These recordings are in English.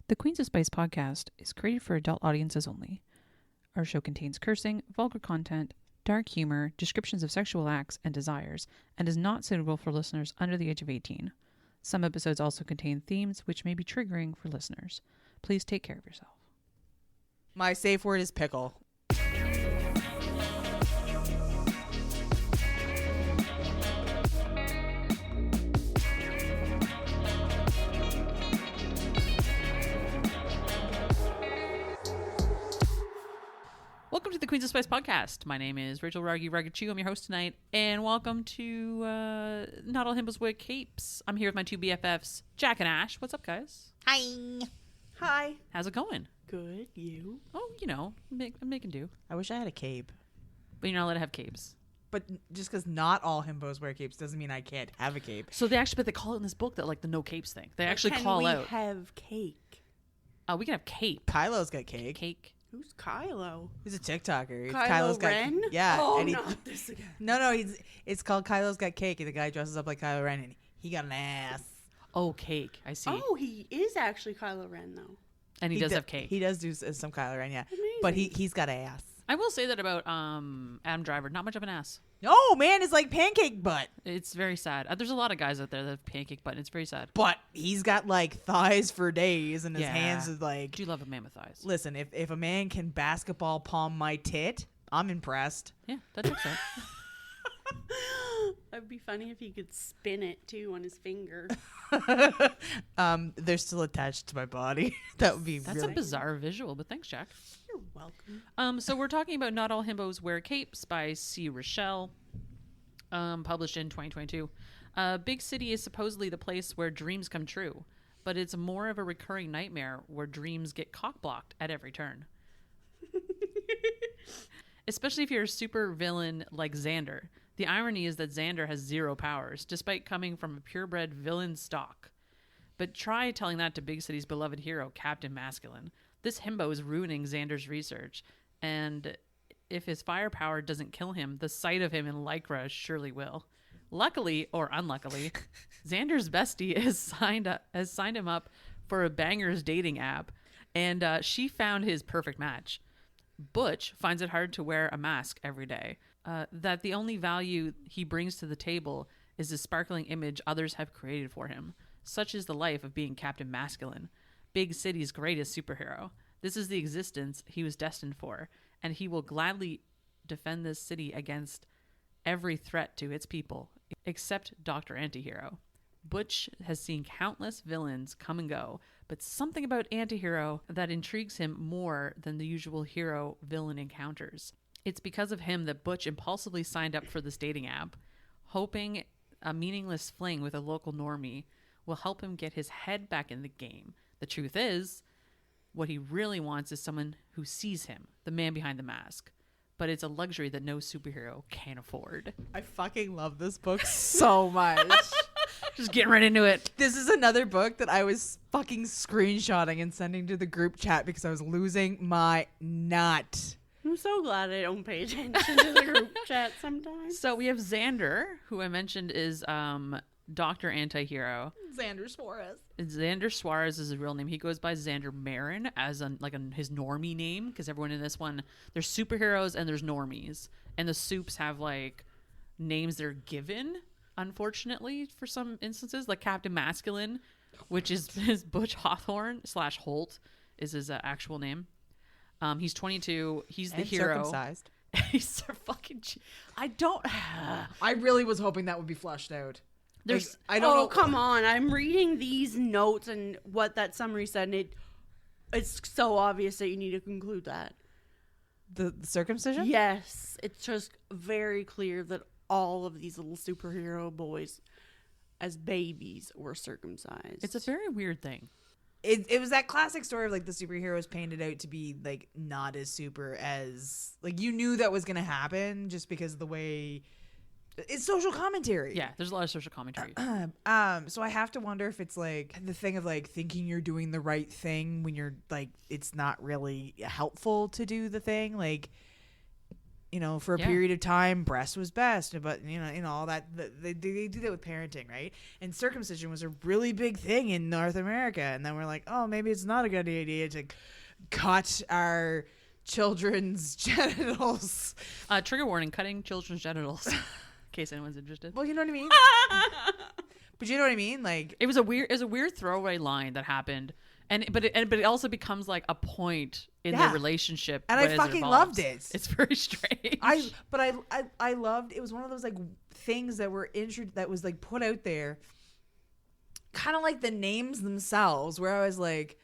The Queens of Spice podcast is created for adult audiences only. Our show contains cursing, vulgar content, dark humor, descriptions of sexual acts and desires, and is not suitable for listeners under the age of 18. Some episodes also contain themes which may be triggering for listeners. Please take care of yourself. My safe word is pickle. Welcome to the Queens of Spice podcast. My name is Rachel Raggy Ragachu. I'm your host tonight, and welcome to Not All Himbos Wear Capes. I'm here with my two BFFs, Jack and Ash. What's up, guys? Hi. Hi. How's it going? Good. You? Oh, you know, I'm making do. I wish I had a cape. But you're not allowed to have capes. But just because not all himbos wear capes doesn't mean I can't have a cape. So they call it in this book that like the no capes thing. They actually call out. Can we have cake? We can have cape. Kylo's got cake. Cake. Who's Kylo? He's a TikToker. Kylo Ren? Yeah. Oh, and not this again. No. It's called Kylo's Got Cake, and the guy dresses up like Kylo Ren, and he got an ass. Oh, cake. I see. Oh, he is actually Kylo Ren, though. And he does have cake. He does do some Kylo Ren, yeah. Amazing. But he's got ass. I will say that about Adam Driver. Not much of an ass. Oh, man, it's like pancake butt. It's very sad. There's a lot of guys out there that have pancake butt, and it's very sad. But he's got like thighs for days, and his Yeah. hands is like. I do love a man with thighs. Listen, if a man can basketball palm my tit, I'm impressed. Yeah, that checks out. That'd be funny if he could spin it, too, on his finger. They're still attached to my body. That would be That's really a bizarre visual, but thanks, Jack. You're welcome. So we're talking about Not All Himbos Wear Capes by Rochelle, published in 2022. Big city is supposedly the place where dreams come true, but it's more of a recurring nightmare where dreams get cock-blocked at every turn. Especially if you're a super villain like Xander. The irony is that Xander has zero powers, despite coming from a purebred villain stock. But try telling that to Big City's beloved hero, Captain Masculine. This himbo is ruining Xander's research, and if his firepower doesn't kill him, the sight of him in Lycra surely will. Luckily, or unluckily, Xander's bestie has signed him up for a bangers dating app, and she found his perfect match. Butch finds it hard to wear a mask every day. That the only value he brings to the table is the sparkling image others have created for him. Such is the life of being Captain Masculine, Big City's greatest superhero. This is the existence he was destined for, and he will gladly defend this city against every threat to its people, except Doctor Antihero. Butch has seen countless villains come and go, but something about Antihero that intrigues him more than the usual hero-villain encounters. It's because of him that Butch impulsively signed up for this dating app, hoping a meaningless fling with a local normie will help him get his head back in the game. The truth is, what he really wants is someone who sees him, the man behind the mask. But it's a luxury that no superhero can afford. I fucking love this book so much. Just getting right into it. This is another book that I was fucking screenshotting and sending to the group chat because I was losing my nut. I'm so glad I don't pay attention to the group chat sometimes. So we have Xander, who I mentioned is Doctor Antihero. Xander Suarez. Xander Suarez is his real name. He goes by Xander Marin as his normie name, because everyone in this one, there's superheroes and there's normies. And the supes have like names they're given, unfortunately, for some instances, like Captain Masculine, which is Butch Holt is his actual name. He's 22. He's the hero. Circumcised. He's so fucking. I don't. I really was hoping that would be flushed out. There's. I don't know. Come on. I'm reading these notes and what that summary said, and it's so obvious that you need to conclude that. The circumcision? Yes. It's just very clear that all of these little superhero boys as babies were circumcised. It's a very weird thing. It was that classic story of like the superheroes painted out to be like not as super as like you knew that was going to happen just because of the way it's social commentary. Yeah, there's a lot of social commentary. So I have to wonder if it's like the thing of like thinking you're doing the right thing when you're like it's not really helpful to do the thing. Like for a Yeah. period of time, breast was best, but all that. They do that with parenting, right? And circumcision was a really big thing in North America, and then we're like, oh, maybe it's not a good idea to cut our children's genitals. Trigger warning: cutting children's genitals. In case anyone's interested. Well, you know what I mean. But you know what I mean, like It was a weird throwaway line that happened, but it also becomes like a point in Yeah. the relationship, And I as it fucking evolves. loved it. It's very strange. I loved it. Was one of those like things that were that was like put out there, kind of like the names themselves, where I was like,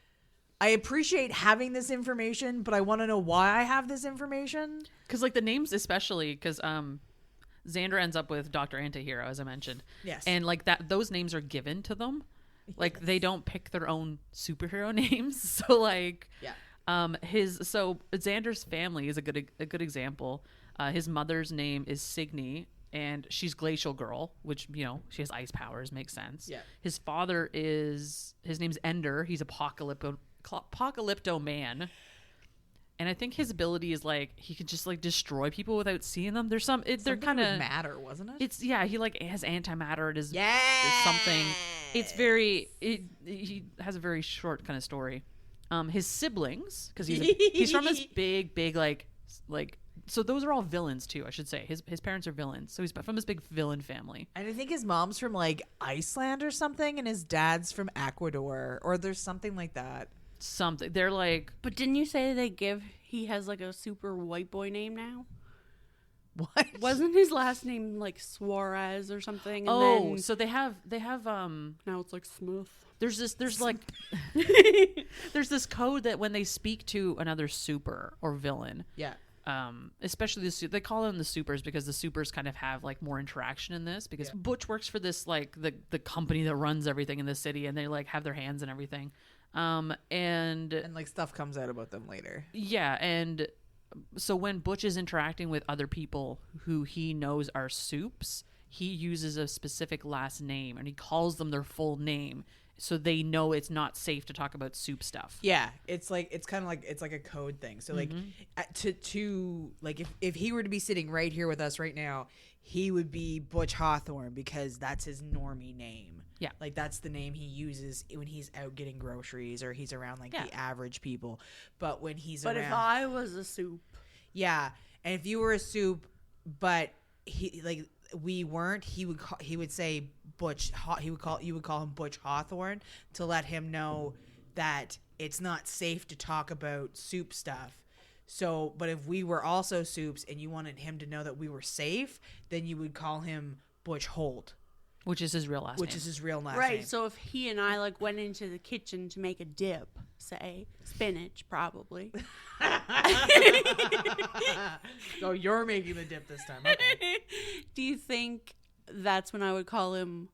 I appreciate having this information, but I want to know why I have this information. Because like the names, especially because Xander ends up with Doctor Antihero, as I mentioned. Yes. And like those names are given to them. Like they don't pick their own superhero names. So like, Yeah. Xander's family is a good example. His mother's name is Signy, and she's Glacial Girl, which she has ice powers, makes sense. Yeah. His father his name's Ender. He's Apocalypto Man. And I think his ability is like he can just like destroy people without seeing them. There's they're kind of matter, wasn't it? It's he like has antimatter at his Yeah. something. It's he has a very short kind of story. His siblings, because he's from this big like so those are all villains too, I should say. His parents are villains, so he's from this big villain family. And I think his mom's from like Iceland or something, and his dad's from Ecuador, or there's something like that. Something they're like, But didn't you say he has like a super white boy name now? What? Wasn't his last name like Suarez or something? And then so they have now it's like Smith. there's this code that when they speak to another super or villain, Yeah. especially they call them the supers because the supers kind of have like more interaction in this because Butch works for this like the company that runs everything in the city, and they like have their hands in everything. And like stuff comes out about them later. yeah, and so when Butch is interacting with other people who he knows are supes, he uses a specific last name and he calls them their full name so they know it's not safe to talk about soup stuff. Yeah, it's kind of like it's like a code thing. So like to like if he were to be sitting right here with us right now, he would be Butch Hawthorne because that's his normie name. Yeah. Like that's the name he uses when he's out getting groceries or he's around like the average people. But when he's But around, if I was a soup, yeah, and if you were a soup, but we weren't, he would say Butch. You would call him Butch Hawthorne to let him know that it's not safe to talk about soup stuff. So, but if we were also soups and you wanted him to know that we were safe, then you would call him Butch Holt, Which is his real last name. which is his real last right? name. So if he and I like went into the kitchen to make a dip, say spinach, probably. So you're making the dip this time. Okay. Do you think that's when I would call him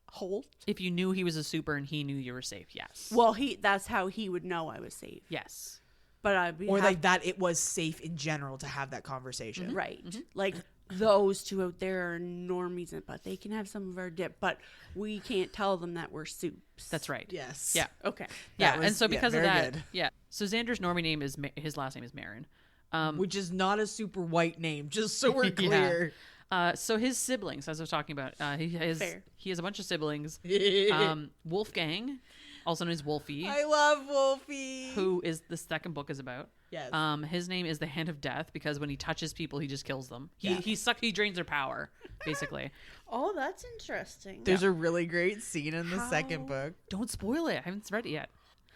Holt? If you knew he was a super and he knew you were safe, yes. Well, that's how he would know I was safe. Yes. But I'd be Or like that it was safe in general to have that conversation. right. Like those two out there are normies, but they can have some of our dip, but we can't tell them that we're soups. That's right. Yes. Yeah. Okay. Yeah, was- and so because of very that, good. yeah. So Xander's normie name is his last name is Marin. Which is not a super white name, just so we're clear. So his siblings, as I was talking about, Fair. he has a bunch of siblings. Wolfgang, also known as Wolfie, I love Wolfie. who is the second book is about. Yes. His name is the Hand of Death because when he touches people, he just kills them. Yeah. He drains their power, basically. Oh, that's interesting. There's a really great scene in the second book. Don't spoil it. I haven't read it yet.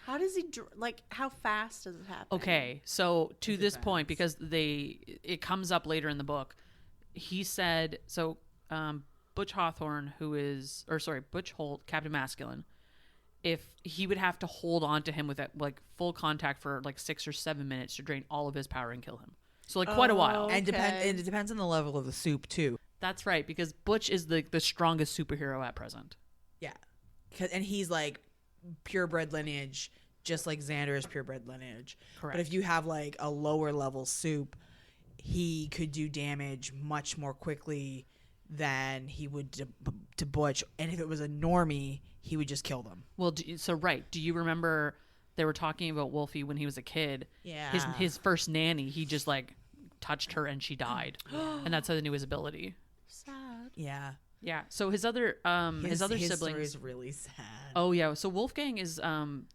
How does he how fast does it happen? Okay, so to this point, because it comes up later in the book, he said so. Butch Hawthorne, Butch Holt, Captain Masculine, if he would have to hold on to him with that like full contact for like 6 or 7 minutes to drain all of his power and kill him. So like quite a while. And Okay. it depends on the level of the soup too. That's right, because Butch is the strongest superhero at present. Yeah. And he's like purebred lineage, just like Xander is purebred lineage. Correct. But if you have like a lower level soup, he could do damage much more quickly than he would to Butch. And if it was a normie, he would just kill them. Well, do you remember they were talking about Wolfie when he was a kid? Yeah. His first nanny, he just like touched her and she died. And that's how they knew his ability. Sad. Yeah. Yeah. So his other His siblings. story is really sad. Oh yeah. So Wolfgang is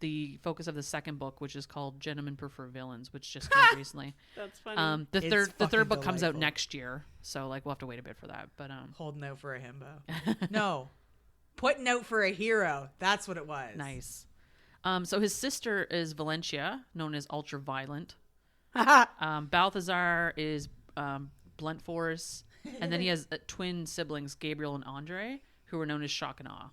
the focus of the second book, which is called Gentlemen Prefer Villains, which just came out recently. That's funny. The It's third book fucking comes out delightful. next year, so like we'll have to wait a bit for that. But Holding out for a himbo. No. Putting out for a hero. That's what it was. nice. So his sister is Valencia, known as Ultra Violent. Balthazar is Blunt Force, and then he has twin siblings, Gabriel and Andre, who are known as Shock and Awe.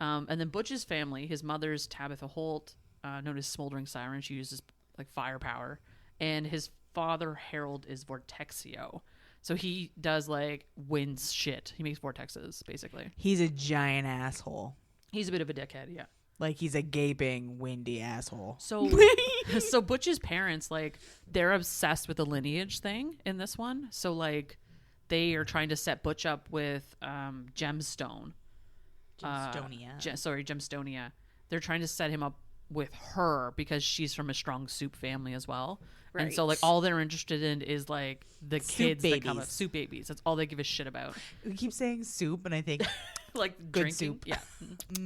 And then Butch's family, his mother's Tabitha Holt, known as Smoldering Siren. She uses like firepower, and his father Harold is Vortexio. So he does like winds shit. He makes vortexes, basically. He's a giant asshole. He's a bit of a dickhead, yeah. Like he's a gaping, windy asshole. So, so Butch's parents, like, they're obsessed with the lineage thing in this one. So, like, they are trying to set Butch up with Gemstone. Gemstonia. Gemstonia. They're trying to set him up with her because she's from a strong soup family as well. And so, like, all they're interested in is, like, the Soup kids that come up. babies. Soup babies. That's all they give a shit about. We keep saying soup, and I think Like, Good drinking. soup. Yeah.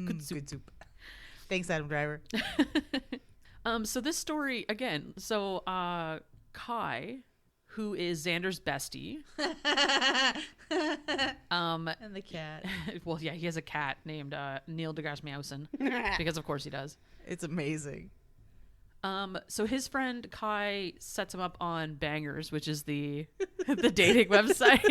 good soup. Thanks, Adam Driver. So this story, again, so Kai, who is Xander's bestie. And the cat. Well, yeah, he has a cat named Neil deGrasse Mowson, because of course he does. It's amazing. So his friend Kai sets him up on Bangers, which is the dating website.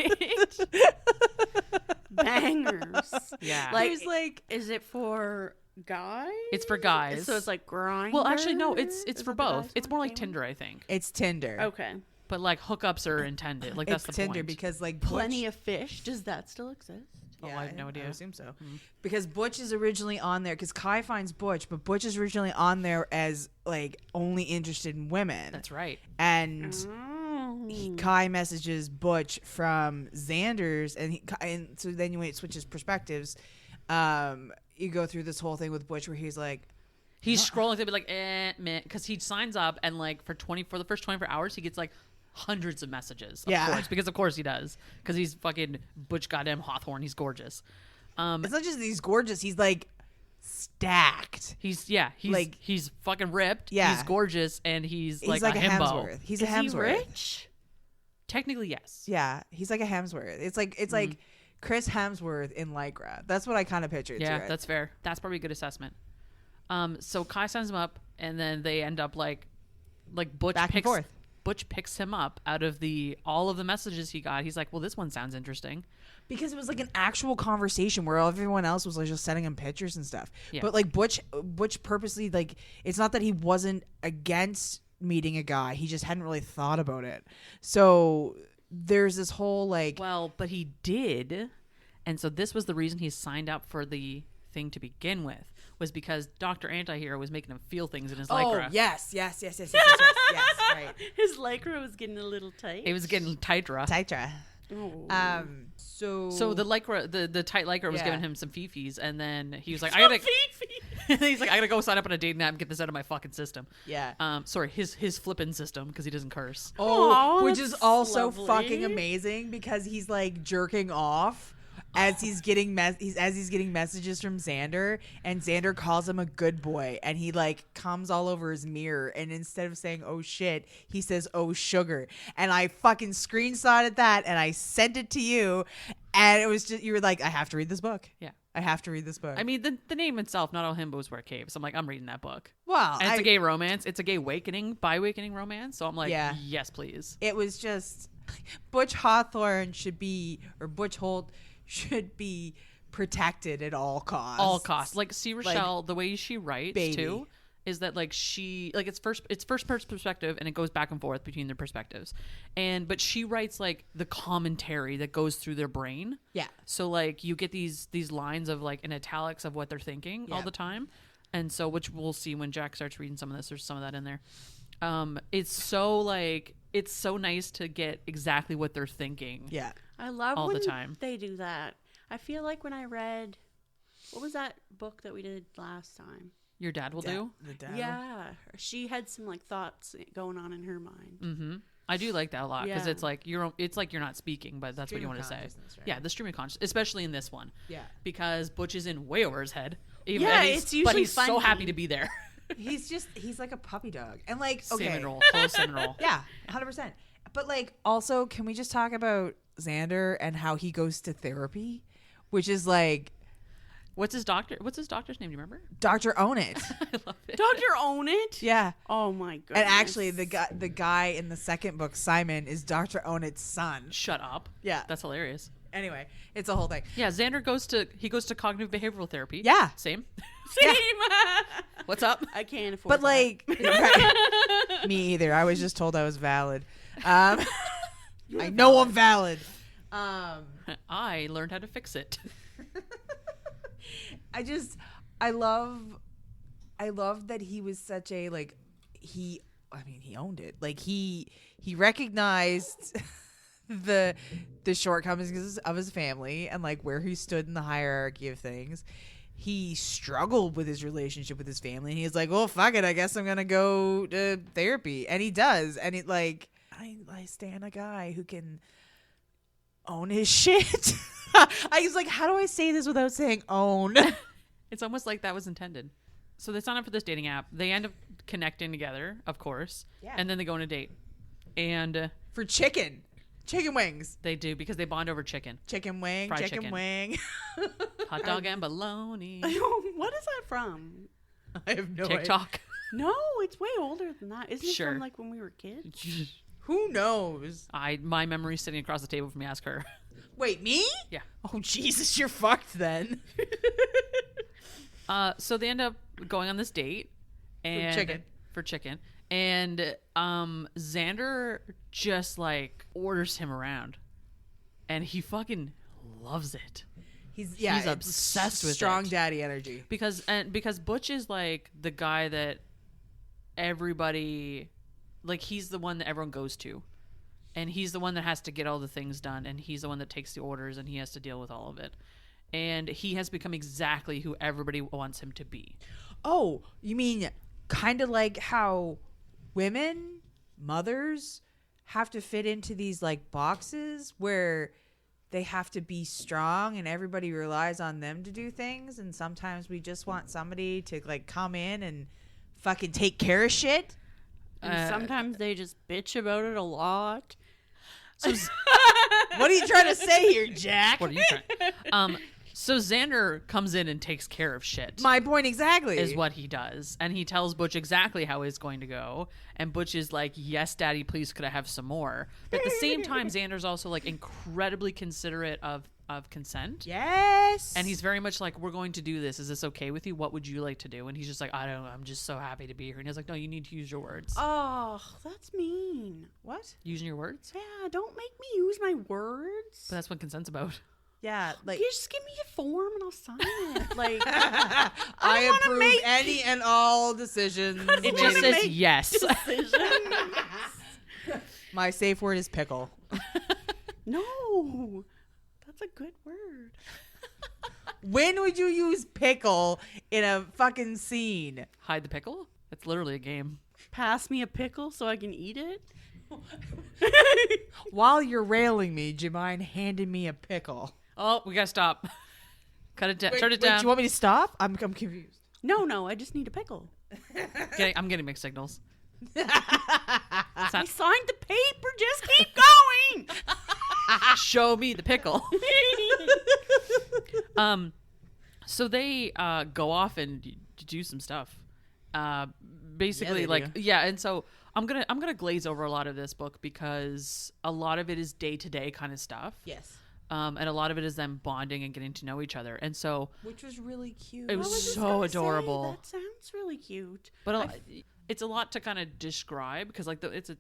Bangers. Yeah. Like, There's like is it for guys? It's for guys. So it's like grind. Well, actually, no, it's for both. It's more like Tinder, I think. it's Tinder. Okay. But like hookups are intended. Like that's It's the Tinder point. because like Plenty of fish. Does that still exist? Oh, I have no idea. I assume so. Because Butch is originally on there because Kai finds Butch, but Butch is originally on there as like only interested in women. That's right. And Oh. Kai messages Butch from Xander's, and so then when it switches perspectives, you go through this whole thing with Butch where he's like, He's scrolling through, be like, man, because he signs up and like for the first 24 hours he gets like hundreds of messages. Of course, because of course he does, because he's fucking Butch goddamn Hawthorne. He's gorgeous. it's not just that he's gorgeous, he's like stacked. He's like- he's fucking ripped. Yeah. He's gorgeous, and he's like a a himbo. Hemsworth. He's a Is he Hemsworth. rich? Technically, yes. Yeah, he's like a Hemsworth. It's like Chris Hemsworth in Lycra. That's what I kind of pictured. Yeah, to it. that's fair. That's probably a good assessment. So Kai signs him up, and then they end up like Butch Back and picks forth. Butch picks him up out of all of the messages he got. He's like, well, this one sounds interesting. Because it was like an actual conversation where everyone else was like just sending him pictures and stuff. Yeah. But like Butch purposely, like, it's not that he wasn't against meeting a guy, he just hadn't really thought about it. So there's this whole like, Well, but he did, and so this was the reason he signed up for the thing to begin with, was because Doctor Antihero was making him feel things in his lycra. yes, right. His lycra was getting a little tight. It was getting tighter. Titra. Oh. So The lycra, the tight lycra was Yeah. giving him some fifis, and then he was like, I gotta go sign up on a dating app and get this out of my fucking system. yeah. Sorry, his flipping system, because he doesn't curse. Oh, which that's is also lovely. fucking amazing because he's like jerking off as he's getting messages from Xander, and Xander calls him a good boy, and he like comes all over his mirror, and instead of saying "oh shit," he says "oh sugar," and I fucking screenshotted that and I sent it to you, and it was just, you were like, I have to read this book. Yeah. I have to read this book. I mean, the name itself, not all himbos wear capes. I'm like, I'm reading that book. well, And it's a gay romance. It's a gay bi awakening romance. So I'm like, Yeah. yes, please. it was just Butch Hawthorne Butch Holt should be protected at all costs. All costs. Like, see Rochelle, the way she writes baby. too, is that like it's first person perspective, and it goes back and forth between their perspectives. But she writes like the commentary that goes through their brain. Yeah. So like you get these lines of like in italics of what they're thinking all Yeah. the time. And so, which we'll see when Jack starts reading some of this, there's some of that in there. It's so nice to get exactly what they're thinking. Yeah. I love all when the time. they do that. I feel like when I read What was that book that we did last time? Your dad will do. The dad. Yeah, she had some like thoughts going on in her mind. Mm-hmm. I do like that a lot because Yeah. it's like you're not speaking, but that's what you want to say. Consciousness, right? Yeah, the stream of consciousness, especially in this one. Yeah. Because Butch is in way over his head. Even, Yeah, and it's but usually he's so funny. happy to be there. He's like a puppy dog. And like, okay. Cinnamon roll, whole cinnamon roll. Yeah, 100%. But like, also, can we just talk about Xander and how he goes to therapy, which is like What's his doctor's name? Do you remember? Dr. Own It. I love it. Dr. Own It? Yeah. Oh my goodness. And actually, the guy in the second book, Simon, is Dr. Own It's son. Shut up. Yeah. That's hilarious. Anyway, it's a whole thing. Yeah, Xander goes to cognitive behavioral therapy. Yeah. Same. Same. What's up? I can't afford But that. like, me either. I was just told I was valid. I know I'm valid. I learned how to fix it. I love that he was such a like he owned it. Like he recognized the shortcomings of his family and like where he stood in the hierarchy of things. He struggled with his relationship with his family and he's like, well, fuck it, I guess I'm gonna go to therapy. And he does. And it like I stand a guy who can own his shit. I was like, how do I say this without saying own? It's almost like that was intended. So they sign up for this dating app. They end up connecting together, of course. Yeah. And then they go on a date. And For chicken wings. they do because they bond over chicken. Chicken wing, Fried chicken chicken. wing. Hot dog and bologna. What is that from? I have no idea. TikTok. No, it's way older than that. Isn't it Sure. from like when we were kids? Who knows? My memory's sitting across the table from me. Ask her. Wait, me? Yeah. Oh, Jesus, you're fucked then. So they end up going on this date. And For chicken. And Xander just like orders him around. And he fucking loves it. He's He's obsessed with strong it. daddy energy. Because Butch is like the guy that everybody, like, he's the one that everyone goes to, and he's the one that has to get all the things done, and he's the one that takes the orders, and he has to deal with all of it, and he has become exactly who everybody wants him to be. Oh, you mean kind of like how women, mothers, have to fit into these like boxes where they have to be strong and everybody relies on them to do things, and sometimes we just want somebody to like come in and fucking take care of shit. And sometimes they just bitch about it a lot. So What are you trying to say here, Jack? what are you trying? So Xander comes in and takes care of shit. My point exactly. Is what he does, and he tells Butch exactly how it's going to go, and Butch is like, yes, daddy, please, could I have some more? But at the same time, Xander's also like incredibly considerate of consent. Yes. And he's very much like, we're going to do this, is this okay with you? What would you like to do? And he's just like, I don't know, I'm just so happy to be here. And he's like, no, you need to use your words. Oh, that's mean. What? Using your words? Yeah, don't make me use my words. But that's what consent's about. Yeah, like You just give me a form and I'll sign it. Like I wanna approve make- any and all decisions. It made. just says make yes. decision. My safe word is pickle. No, that's a good word. When would you use pickle in a fucking scene? Hide the pickle? It's literally a game. Pass me a pickle so I can eat it. While you're railing me, do you mind handing me a pickle? Oh, we gotta stop. Cut it down. Turn it Wait, down. do you want me to stop? I'm confused. No, I just need a pickle. I'm getting mixed signals. I signed the paper. Just keep going. Show me the pickle. So they go off and do some stuff. Basically, Yeah, they like, do. yeah, and so I'm gonna glaze over a lot of this book because a lot of it is day-to-day kind of stuff. Yes. And a lot of it is them bonding and getting to know each other. And so Which was really cute. It was I was just so gonna say, adorable. that sounds really cute. but it's a lot to kind of describe because like it's a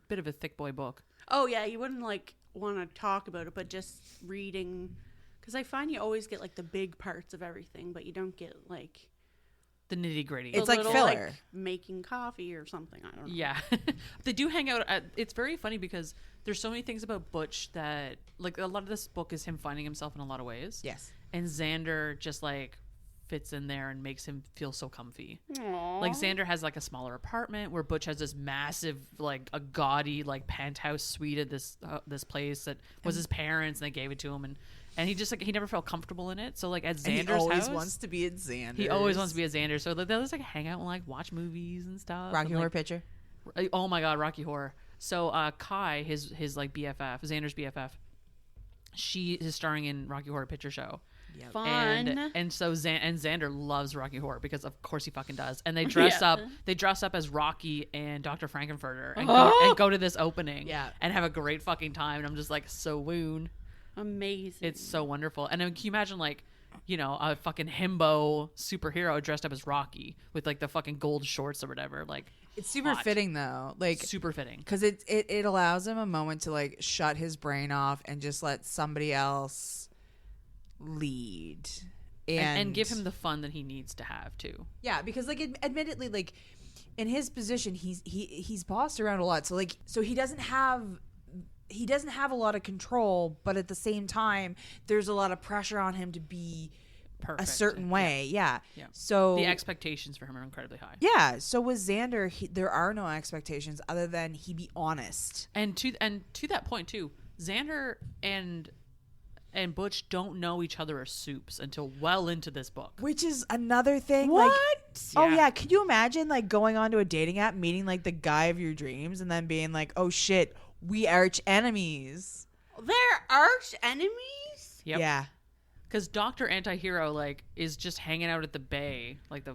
bit of a thick boy book. Oh yeah, you wouldn't like want to talk about it, but just reading, because I find you always get like the big parts of everything, but you don't get like The nitty-gritty. It's the like little, filler. like, making coffee or something. I don't know. Yeah. They do hang out. It's very funny because there's so many things about Butch that, like, a lot of this book is him finding himself in a lot of ways. Yes. and Xander just like fits in there and makes him feel so comfy. Aww. Like Xander has like a smaller apartment where Butch has this massive, like a gaudy like penthouse suite at this place that was his parents and they gave it to him, and he just like he never felt comfortable in it. So like at Xander's he always house, wants to be at Xander. he always wants to be at Xander. So they'll just like hang out and like watch movies and stuff. Rocky and, Horror like, Picture. oh my god, Rocky Horror. So Kai, his like BFF, Xander's BFF, she is starring in Rocky Horror Picture Show. Yep. Fun. And so Xander loves Rocky Horror because of course he fucking does. And they dress up as Rocky and Dr. Frankenfurter and go to this opening and have a great fucking time. And I'm just like, so woon. Amazing. It's so wonderful. And then can you imagine like, you know, a fucking himbo superhero dressed up as Rocky with like the fucking gold shorts or whatever. Like, it's super fitting though. Like super fitting. Because it allows him a moment to like shut his brain off and just let somebody else lead and give him the fun that he needs to have too. Yeah, because like admittedly, like in his position, he's bossed around a lot. So like he doesn't have a lot of control, but at the same time, there's a lot of pressure on him to be perfect a certain way. Yeah. So the expectations for him are incredibly high. Yeah. So with Xander, there are no expectations other than he be honest. And to that point too, Xander and Butch don't know each other as soups until well into this book. Which is another thing. What? Like, oh, yeah. Could you imagine, like, going onto a dating app, meeting, like, the guy of your dreams, and then being like, oh, shit, we arch enemies. They're arch enemies? Yep. Yeah. Because Doctor Antihero, like, is just hanging out at the bay, like,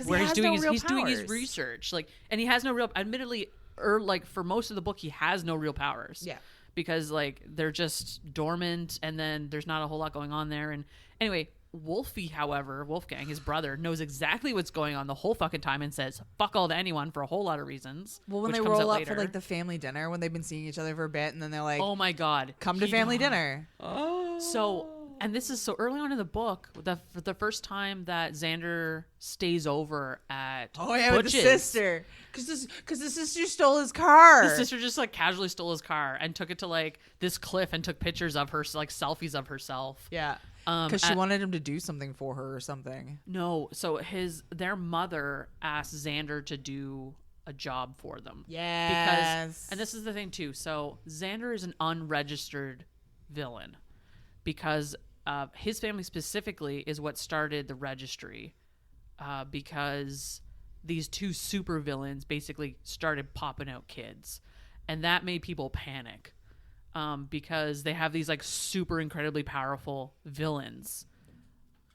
where he's doing his research. Like, and he has no real, admittedly, like, for most of the book, he has no real powers. Yeah. Because like they're just dormant and then there's not a whole lot going on there. And anyway, Wolfgang, his brother, knows exactly what's going on the whole fucking time and says fuck all to anyone for a whole lot of reasons. Well, when they roll up for like the family dinner, when they've been seeing each other for a bit, and then they're like, oh my god, come to family dinner. Oh. So, and this is so early on in the book, the first time that Xander stays over at Butch's, with the sister, because the sister stole his car. The sister just like casually stole his car and took it to like this cliff and took pictures of her, like selfies of herself. Yeah, because she wanted him to do something for her or something. No, so their mother asked Xander to do a job for them. Yes, and this is the thing too. So Xander is an unregistered villain because his family specifically is what started the registry, because these two super villains basically started popping out kids, and that made people panic, because they have these like super incredibly powerful villains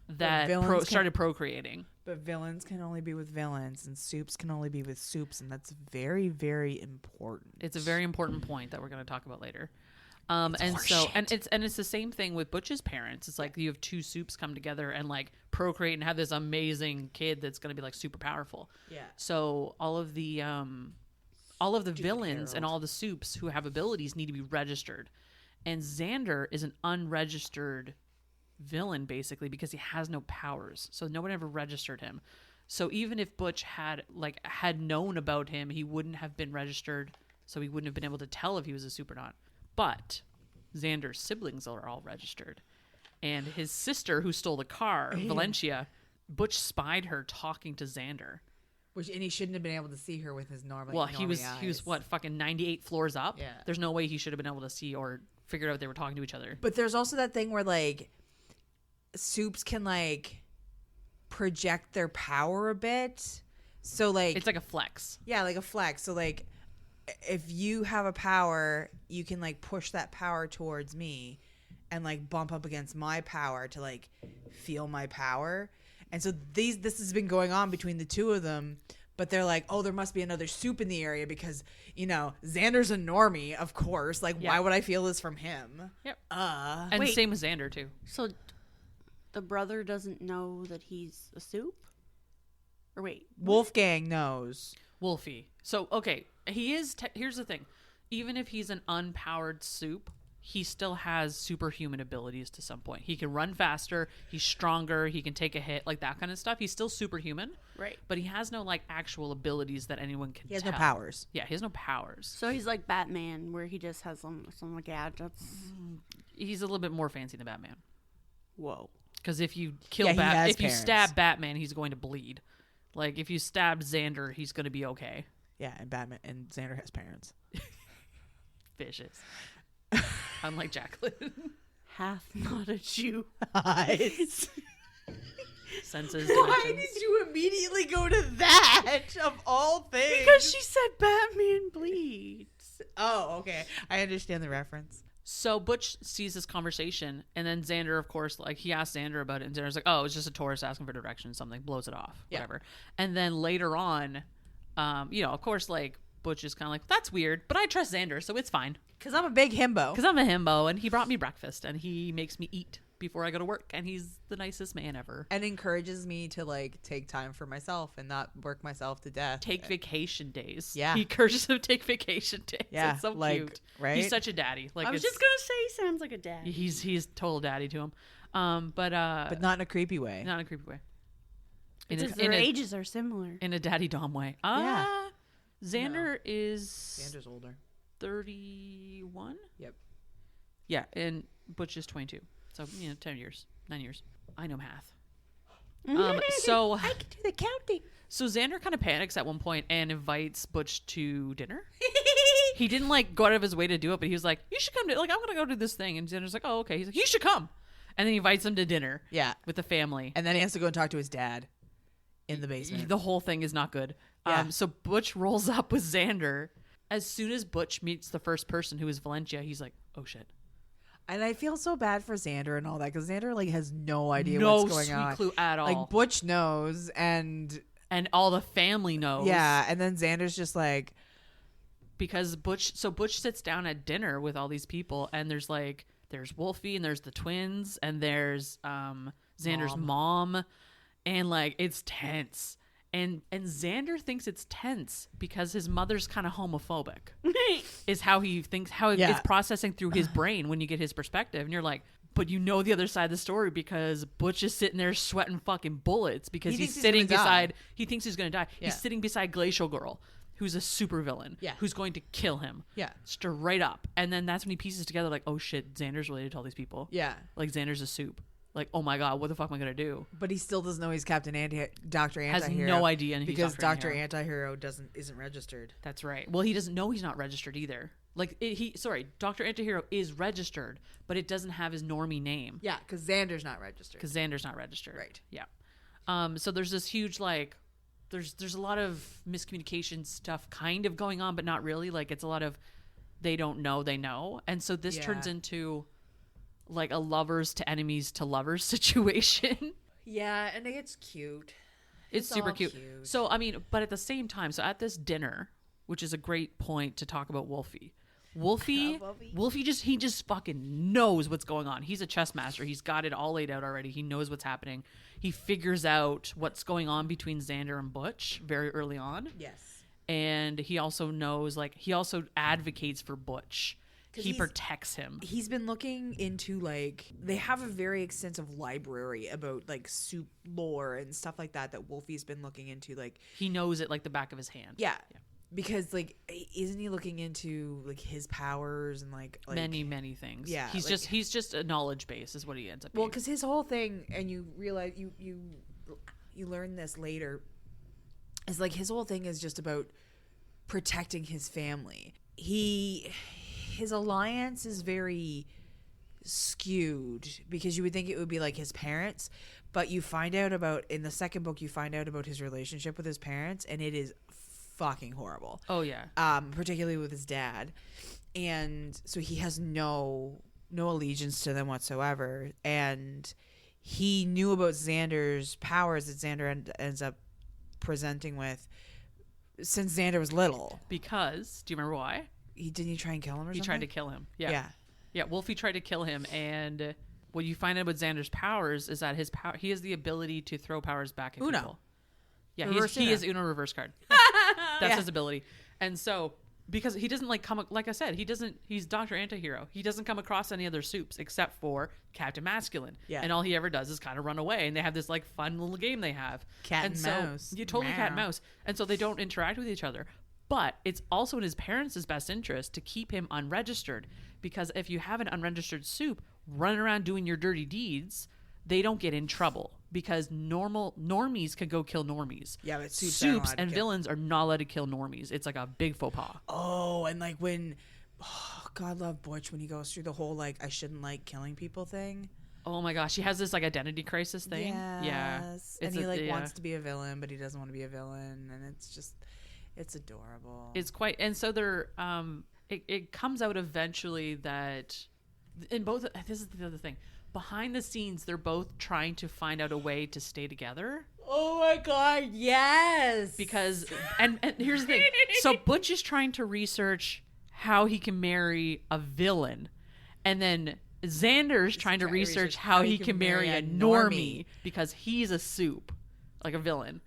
that started procreating. But villains can only be with villains, and soups can only be with soups, and that's very, very important. It's a very important point that we're going to talk about later. It's the same thing with Butch's parents. It's like you have two soups come together and like procreate and have this amazing kid that's going to be like super powerful. Yeah. So all of the villains and all the soups who have abilities need to be registered. And Xander is an unregistered villain basically because he has no powers. So no one ever registered him. So even if Butch had known about him, he wouldn't have been registered. So he wouldn't have been able to tell if he was a soup or not. But Xander's siblings are all registered. And his sister, who stole the car, Valencia, Butch spied her talking to Xander. And he shouldn't have been able to see her with his normal. Well, he was what, fucking 98 floors up? Yeah. There's no way he should have been able to see or figure out they were talking to each other. But there's also that thing where like soups can like project their power a bit. So like it's like a flex. Yeah, like a flex. So like if you have a power, you can like push that power towards me and like bump up against my power to like feel my power. And so this has been going on between the two of them, but they're like, oh, there must be another soup in the area because, you know, Xander's a normie, of course. Like, why would I feel this from him? Yep. And same with Xander too. So the brother doesn't know that he's a soup? Or wait. Wolfgang knows. Wolfie. So, okay, he is... here's the thing. Even if he's an unpowered soup, he still has superhuman abilities to some point. He can run faster, he's stronger, he can take a hit, like that kind of stuff. He's still superhuman. Right. But he has no, like, actual abilities that anyone can He has tell. no powers. Yeah, he has no powers. So he's like Batman, where he just has some gadgets. He's a little bit more fancy than Batman. Whoa. Because if you kill Yeah, he has if you parents. stab Batman, he's going to bleed. Like if you stab Xander, he's going to be okay. Yeah, and Batman and Xander has parents. Vicious. Unlike Jacqueline. Hath not a Jew. Eyes. Senses. Why dimensions. did you immediately go to that of all things? Because she said Batman bleeds. Oh, okay. I understand the reference. So Butch sees this conversation, and then Xander, of course, like he asks Xander about it, and Xander's like, "Oh, it's just a tourist asking for directions, something," blows it off, Yeah. whatever. And then later on, of course, like Butch is kind of like, "That's weird, but I trust Xander, so it's fine Because I'm a big himbo. because I'm a himbo, and he brought me breakfast, and he makes me eat before I go to work, and he's the nicest man ever." And encourages me to like take time for myself and not work myself to death. Take vacation days. Yeah. He encourages him to take vacation days. Yeah, It's so like, cute. right? He's such a daddy. Like I was it's- just gonna say, he sounds like a dad. he's total daddy to him. But not in a creepy way. not in a creepy way. Because their ages are similar. In a daddy dom way. Yeah. Xander is Xander's older. 31. Yep. Yeah, and Butch is 22. So 10 years, 9 years. I know math. So I can do the counting. so Xander kind of panics at one point and invites Butch to dinner. He didn't like go out of his way to do it, but he was like, "You should come to I'm gonna go do this thing." And Xander's like, "Oh, okay." He's like, "You should come," and then he invites him to dinner. Yeah. with the family. And then he has to go and talk to his dad in the basement. The whole thing is not good. Yeah. So Butch rolls up with Xander. As soon as Butch meets the first person, who is Valencia, he's like, "Oh shit." And I feel so bad for Xander and all that because Xander like has no idea No what's going sweet on. clue at all. Like Butch knows, and And all the family knows. yeah, and then Xander's just like, Because Butch sits down at dinner with all these people, and there's Wolfie, and there's the twins, and there's Xander's mom, and like it's tense. And Xander thinks it's tense because his mother's kind of homophobic. Is how he thinks, how Yeah. it's processing through his brain when you get his perspective. And you're like, but you know the other side of the story because Butch is sitting there sweating fucking bullets because He he's thinks he's sitting gonna die. beside, he thinks he's going to die. Yeah. He's sitting beside Glacial Girl, who's a super villain, Yeah. who's going to kill him. Yeah. Straight up. And then that's when he pieces together like, oh shit, Xander's related to all these people. yeah. Like Xander's a soup. Like, oh my God, what the fuck am I going to do? But he still doesn't know he's Dr. Antihero. Has no idea. And he's because Dr. Antihero. Antihero isn't registered. That's right. Well, he doesn't know he's not registered either. Like Dr. Antihero is registered, but it doesn't have his normie name Yeah, because Xander's not registered. because Xander's not registered. Right. Yeah. So there's this huge there's a lot of miscommunication stuff kind of going on, but not really. Like it's a lot of they don't know they know, and so this turns Yeah. into like a lovers to enemies to lovers situation. Yeah, and it's cute. It's super all cute. cute. So I mean, but at the same time, so at this dinner, which is a great point to talk about Wolfie. Wolfie just fucking knows what's going on. He's a chess master. He's got it all laid out already. He knows what's happening. He figures out what's going on between Xander and Butch very early on. Yes. And he also knows, like, he also advocates for Butch. 'Cause He he's- protects him. He's been looking into like they have a very extensive library about like soup lore and stuff like that Wolfie's been looking into like He knows it like the back of his hand. yeah. Because like isn't he looking into like his powers and like many things. Yeah, He's like- just a knowledge base is what he ends up well being. because his whole thing and you realize you learn this later is like his whole thing is just about protecting his family. His alliance is very skewed because you would think it would be like his parents, but you find out about in the second book his relationship with his parents and it is fucking horrible. Oh yeah. Particularly with his dad. And so he has no allegiance to them whatsoever. And he knew about Xander's powers that Xander ends up presenting with since Xander was little. Because do you remember why? Didn't he try and kill him or He something? tried to kill him. Yeah. Yeah. Yeah, Wolfie tried to kill him, and what you find out about Xander's powers is that he has the ability to throw powers back at Uno. people. Yeah, Reverse he Uno. is Uno reverse card. That's Yeah. his ability. And so, because he doesn't like I said, he's Doctor Antihero. He doesn't come across any other soups except for Captain Masculine. Yeah. And all he ever does is kind of run away, and they have this like fun little game they have. Cat and so, mouse. You totally cat and Meow. mouse. And so they don't interact with each other. But it's also in his parents' best interest to keep him unregistered, because if you have an unregistered soup running around doing your dirty deeds, they don't get in trouble because normies can go kill normies. Yeah, but supes aren't allowed to and kill. villains are not allowed to kill normies. It's like a big faux pas. Oh, and like when, God love Butch when he goes through the whole like I shouldn't like killing people thing. Oh my gosh, he has this like identity crisis thing. Yeah, And he like wants to be a villain, but he doesn't want to be a villain, and it's adorable. It's quite, and so they're it comes out eventually that in both. This is the other thing. Behind the scenes, they're both trying to find out a way to stay together. Oh my God, yes. Because and here's the thing. So Butch is trying to research how he can marry a villain, and then Xander's trying to research how he can marry a normie because he's a soup, like a villain.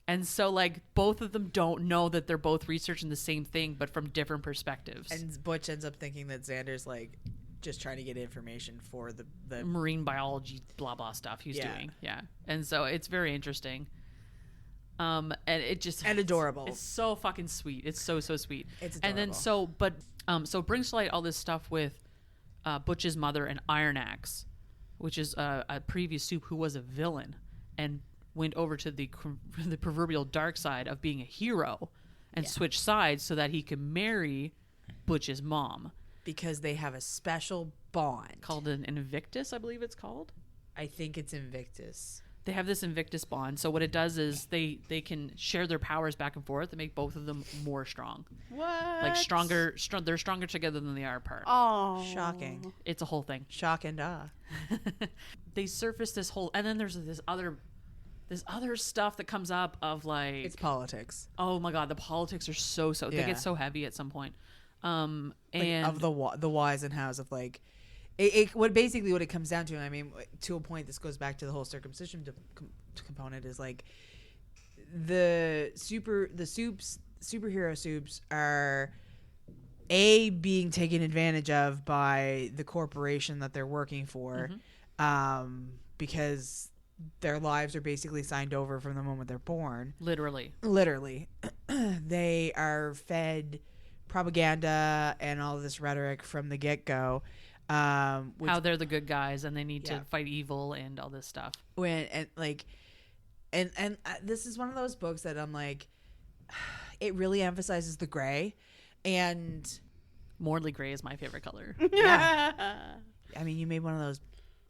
And so like both of them don't know that they're both researching the same thing but from different perspectives. And Butch ends up thinking that Xander's like just trying to get information for the marine biology blah blah stuff he's doing. Yeah. And so it's very interesting. And it just and adorable. It's so fucking sweet. It's so sweet. It's adorable. And then so it brings to light all this stuff with Butch's mother and Iron Axe, which is a previous soup who was a villain and went over to the proverbial dark side of being a hero and switched sides so that he could marry Butch's mom. Because they have a special bond. Called an Invictus, I believe it's called. I think it's Invictus. They have this Invictus bond. So what it does is they can share their powers back and forth and make both of them more strong. What? Like they're stronger together than they are apart. Oh. Shocking. It's a whole thing. Shock and awe. They surface this whole, and then there's this other stuff that comes up of like It's politics. Oh my God, the politics are so they get so heavy at some point. And of the whys and hows of like it what it comes down to, I mean, to a point, this goes back to the whole circumcision component, is like the superhero soups are being taken advantage of by the corporation that they're working for, because their lives are basically signed over from the moment they're born. Literally. They are fed propaganda and all this rhetoric from the get-go, how they're the good guys and they need to fight evil and all this stuff. This is one of those books that I'm like, it really emphasizes the gray, and Morley gray is my favorite color. I mean, you made one of those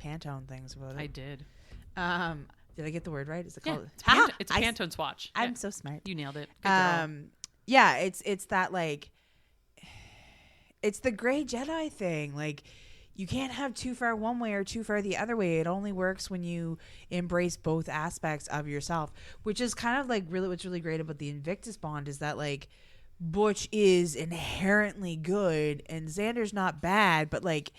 Pantone things about it. I did. Did I get the word right? Is it called? It's a Pantone swatch. I'm so smart. You nailed it. Good girl. Yeah, it's that like, it's the gray Jedi thing. Like, you can't have too far one way or too far the other way. It only works when you embrace both aspects of yourself, which is kind of like really what's really great about the Invictus bond, is that like Butch is inherently good and Xander's not bad, but like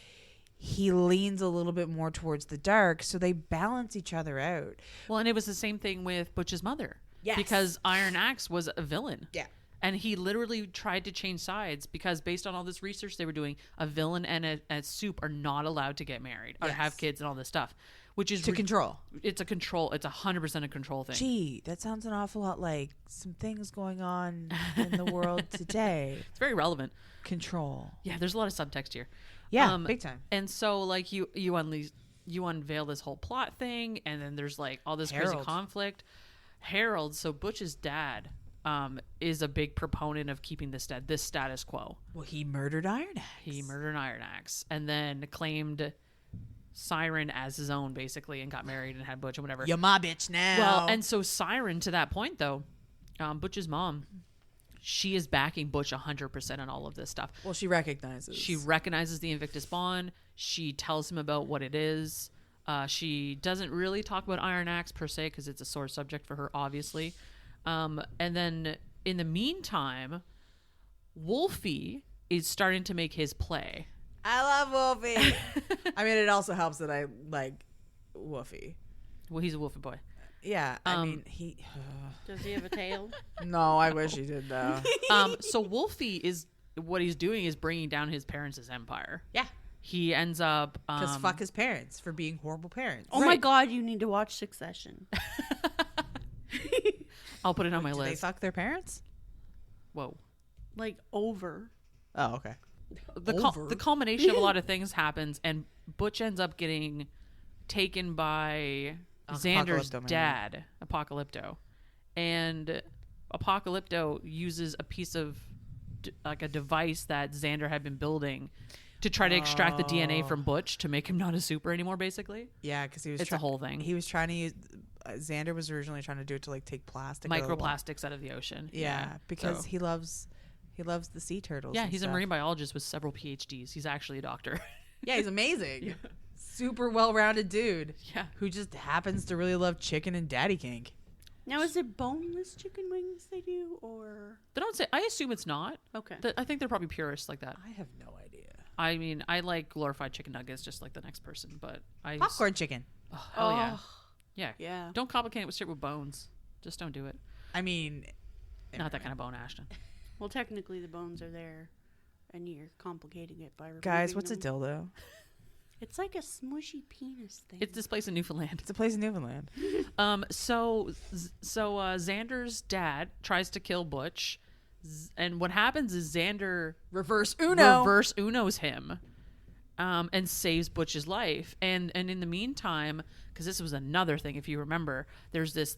he leans a little bit more towards the dark, so they balance each other out. Well, and it was the same thing with Butch's mother. Yes. Because Iron Axe was a villain. Yeah. And he literally tried to change sides because based on all this research they were doing, a villain and a soup are not allowed to get married or have kids and all this stuff, which is control. It's a control. It's 100% a control thing. Gee, that sounds an awful lot like some things going on in the world today. It's very relevant. Control. Yeah, there's a lot of subtext here. Yeah, big time. And so like you unveil this whole plot thing, and then there's like all this crazy conflict. Harold, so Butch's dad, is a big proponent of keeping this status quo. Well, he murdered Iron Axe. He murdered Iron Axe and then claimed Siren as his own, basically, and got married and had Butch and whatever. You're my bitch now. Well, and so Siren, to that point, though, Butch's mom, she is backing Butch 100% on all of this stuff. Well, she recognizes the Invictus Bond. She tells him about what it is. She doesn't really talk about Iron Axe per se because it's a sore subject for her, obviously. And then in the meantime, Wolfie is starting to make his play. I love Wolfie. I mean, it also helps that I like Wolfie. Well, he's a Wolfie boy. Yeah, I mean, he... Does he have a tail? No, I wish he did, though. So Wolfie is... What he's doing is bringing down his parents' empire. Yeah. He ends up... Because fuck his parents for being horrible parents. Oh my God, you need to watch Succession. I'll put it on my Do list. they fuck their parents? Whoa. Like, over. Oh, okay. The culmination of a lot of things happens, and Butch ends up getting taken by Xander's Apocalypto Man. dad, Apocalypto. And Apocalypto uses a piece of like a device that Xander had been building to try to extract the DNA from Butch to make him not a super anymore, basically. Yeah, because he was. It's a whole thing. He was trying to use. Xander was originally trying to do it to like take plastic, Microplastics out of the ocean. Yeah, because So- he loves the sea turtles. Yeah, and he's stuff. a marine biologist with several PhDs. He's actually a doctor. Yeah, he's amazing. Yeah. Super well-rounded dude Yeah. who just happens to really love chicken and daddy kink. Now, is it boneless chicken wings they do, or They don't say. I assume it's not. okay? I think they're probably purists like that. I have no idea. I mean, I like glorified chicken nuggets just like the next person, but I Popcorn chicken. Oh, hell yeah. Yeah. Yeah. Don't complicate it with shit with bones. Just don't do it. I mean, Not that kind of bone, Ashton. Well, technically, the bones are there, and you're complicating it by removing guys, what's them. a dildo? It's like a smushy penis thing. It's this place in Newfoundland. It's a place in Newfoundland. So Xander's dad tries to kill Butch, and what happens is Xander Reverse Uno. reverse Unos him, and saves Butch's life. And in the meantime, because this was another thing, if you remember, there's this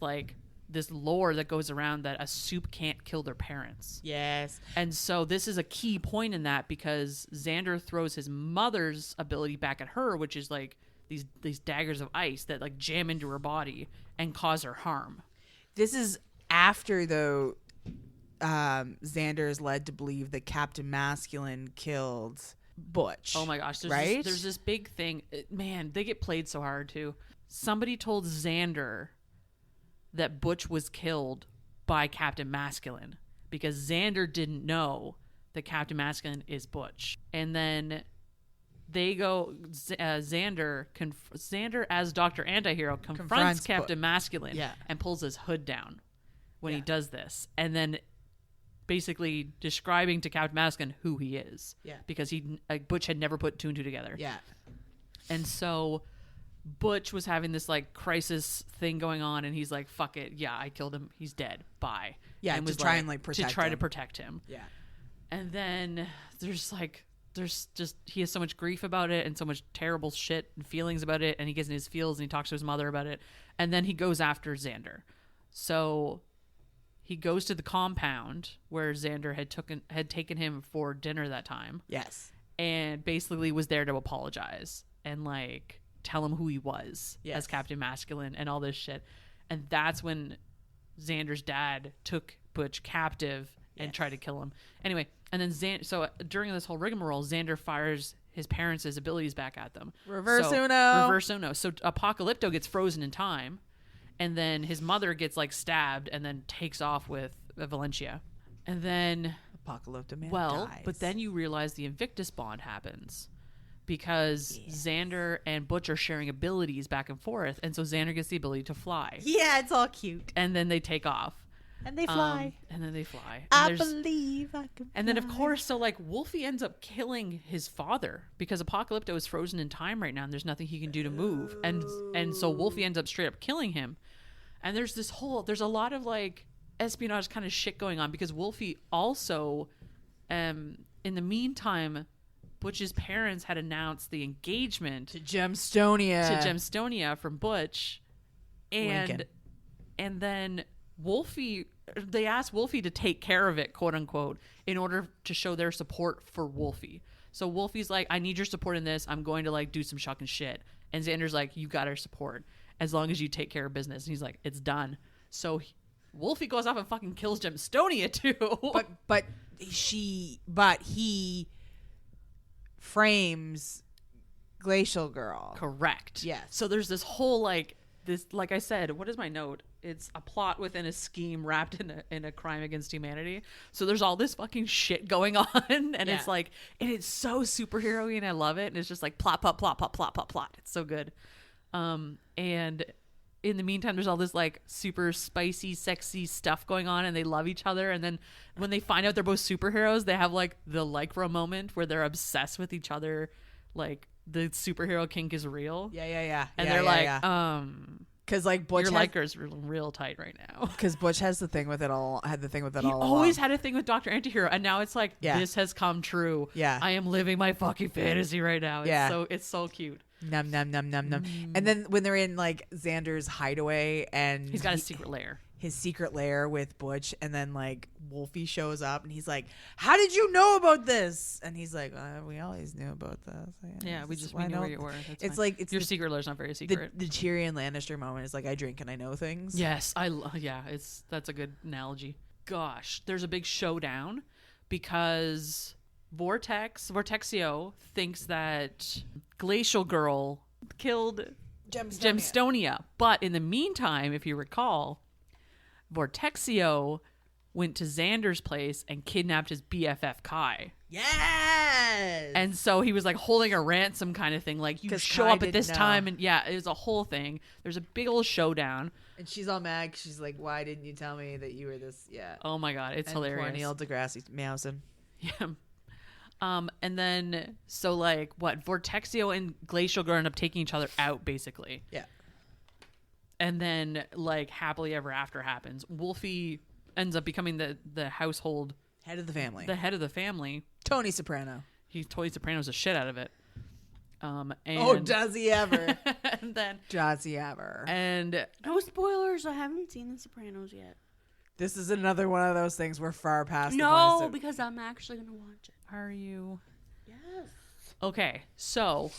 lore that goes around that a soup can't kill their parents. Yes. And so this is a key point in that, because Xander throws his mother's ability back at her, which is like these daggers of ice that like jam into her body and cause her harm. This is after, though, Xander is led to believe that Captain Masculine killed Butch. Oh my gosh, Right? there's this big thing. Man, they get played so hard too. Somebody told Xander that Butch was killed by Captain Masculine, because Xander didn't know that Captain Masculine is Butch. And then they go, Xander as Doctor Antihero confronts Captain Masculine Yeah. and pulls his hood down when he Yeah. does this. And then basically describing to Captain Masculine who he is. Yeah. Because Butch had never put two and two together. Yeah. And so Butch was having this like crisis thing going on, and he's like, fuck it. Yeah, I killed him. He's dead. Bye. Yeah, and to try and, like, protect to try to him. protect him. Yeah. And then there's just he has so much grief about it and so much terrible shit and feelings about it, and he gets in his feels and he talks to his mother about it, and then he goes after Xander. So he goes to the compound where Xander had taken him for dinner that time, Yes. and basically was there to apologize and like tell him who he was Yes. as Captain Masculine and all this shit. And that's when Xander's dad took Butch captive and Yes. tried to kill him. Anyway, and then so during this whole rigmarole, Xander fires his parents' abilities back at them. Reverse So- Uno. Reverse Uno. So Apocalypto gets frozen in time, and then his mother gets like stabbed and then takes off with Valencia. And then Apocalypto Man dies. but then you realize the Invictus bond happens, because Xander and Butch are sharing abilities back and forth, and so Xander gets the ability to fly, Yeah, it's all cute. and then they take off. And they fly. And then they fly. I And, there's- believe I can and then of fly. course, so like Wolfie ends up killing his father, because Apocalypto is frozen in time right now, and there's nothing he can do to move, and so Wolfie ends up straight up killing him. And there's a lot of like espionage kind of shit going on, because Wolfie also, in the meantime, Butch's parents had announced the engagement to Gemstonia. to Gemstonia from Butch, and Lincoln. and then they asked Wolfie to take care of it, quote unquote, in order to show their support for Wolfie. So Wolfie's like, I need your support in this. I'm going to like do some shocking shit. And Xander's like, you got our support as long as you take care of business. And he's like, it's done. So Wolfie goes off and fucking kills Gemstonia too. But he frames Glacial Girl. Correct. Yes. So there's this whole like I said, what is my note? It's a plot within a scheme wrapped in a crime against humanity. So there's all this fucking shit going on, and Yeah. it's like, and it's so superhero-y, and I love it. And it's just like plot, plot, plot, plot, plot, plot, plot. It's so good. And in the meantime, there's all this like super spicy, sexy stuff going on, and they love each other. And then when they find out they're both superheroes, they have like the Lycra moment where they're obsessed with each other, like the superhero kink is real. Yeah. And Yeah, they're yeah, like, yeah. Because like Butch your has, Lycra's real tight right now. because Butch has the thing with it all. Had the thing with it He all. always along. had a thing with Doctor Antihero, and now it's like, Yeah. this has come true. Yeah. I am living my fucking fantasy right now. Yeah. It's so cute. Num num num num num. And then when they're in like Xander's hideaway and He's got a secret lair. His secret lair with Butch, and then like Wolfie shows up and he's like, "How did you know about this?" And he's like, "We always knew about this." Yeah, we knew where you were. That's it's fine. like it's your secret lair's not very secret. The Tyrion Lannister moment is like, I drink and I know things. Yes, that's a good analogy. Gosh, there's a big showdown because Vortexio thinks that Glacial Girl killed Gemstonia. But in the meantime, if you recall, Vortexio went to Xander's place and kidnapped his BFF Kai. Yes. And so he was like holding a ransom kind of thing. Like, you show up at this time. And yeah, it was a whole thing. There's a big old showdown. And she's all mad. She's like, "Why didn't you tell me that you were this?" Yeah. Oh my God. It's hilarious. Poor Neil deGrasse Mowson. Yeah. And then, so like what? Vortexio and Glacial Girl end up taking each other out, basically. Yeah. And then, like, happily ever after happens. Wolfie ends up becoming the household head of the family. The head of the family. Tony Soprano. Tony Soprano's the shit out of it. And does he ever? And then does he ever? And no spoilers. I haven't seen The Sopranos yet. This is another one of those things we're far past. No, because I'm actually gonna watch it. Are you? Yes. Okay, so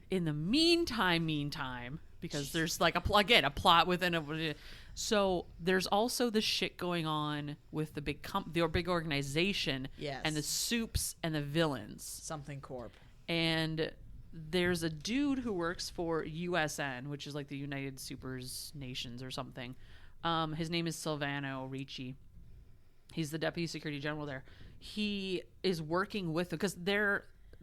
in the meantime, because there's like a plot within a. So there's also the shit going on with the big organization, yes, and the soups and the villains. Something Corp. And there's a dude who works for USN, which is like the United Supers Nations or something. His name is Silvano Ricci. He's the deputy security general there. He is working with, because the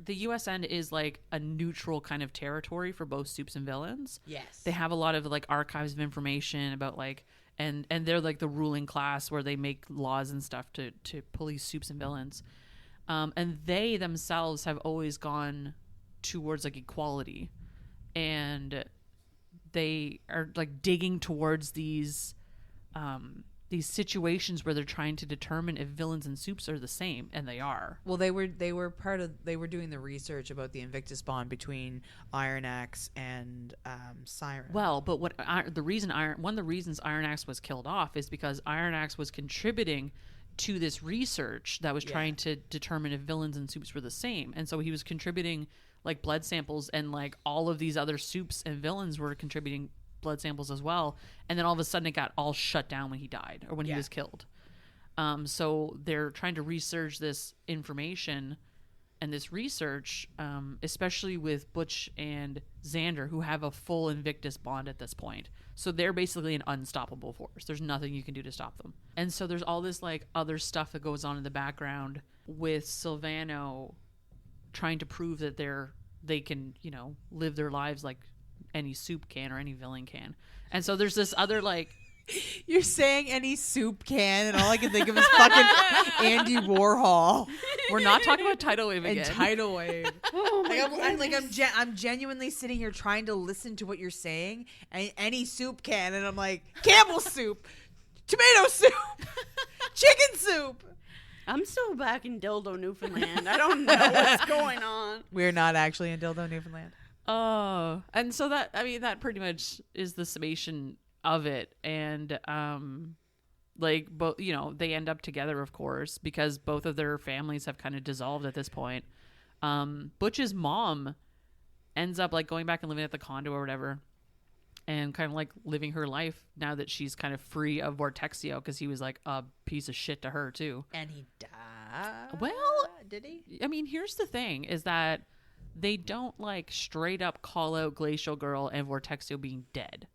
USN is like a neutral kind of territory for both soups and villains. Yes. They have a lot of like archives of information about like, and they're like the ruling class where they make laws and stuff to police soups and villains. And they themselves have always gone towards like equality, and they are like digging towards these situations where they're trying to determine if villains and soups are the same, and they are. Well, they were doing the research about the Invictus bond between Iron Axe and Siren. Well, but one of the reasons Iron Axe was killed off is because Iron Axe was contributing to this research that was trying to determine if villains and soups were the same, and so he was contributing like blood samples, and like all of these other soups and villains were contributing blood samples as well, and then all of a sudden it got all shut down when he died or when he was killed. So they're trying to research this information and this research, especially with Butch and Xander, who have a full Invictus bond at this point. So they're basically an unstoppable force. There's nothing you can do to stop them. And so there's all this like other stuff that goes on in the background with Silvano trying to prove that they can, live their lives like any soup can or any villain can. And so there's this other like, you're saying any soup can, and all I can think of is fucking Andy Warhol. We're not talking about Tidal Wave again. And Tidal Wave. I'm genuinely sitting here trying to listen to what you're saying, and any soup can, and I'm like, Campbell soup, tomato soup, chicken soup. I'm still back in Dildo, Newfoundland. I don't know what's going on. We're not actually in Dildo, Newfoundland. Oh, and so that pretty much is the summation of it. And like both, they end up together, of course, because both of their families have kind of dissolved at this point. Butch's mom ends up like going back and living at the condo or whatever, and kind of like living her life now that she's kind of free of Vortexio, because he was like a piece of shit to her too. And he died. Well, did he? I mean, here's the thing: is that they don't like straight up call out Glacial Girl and Vortexio being dead.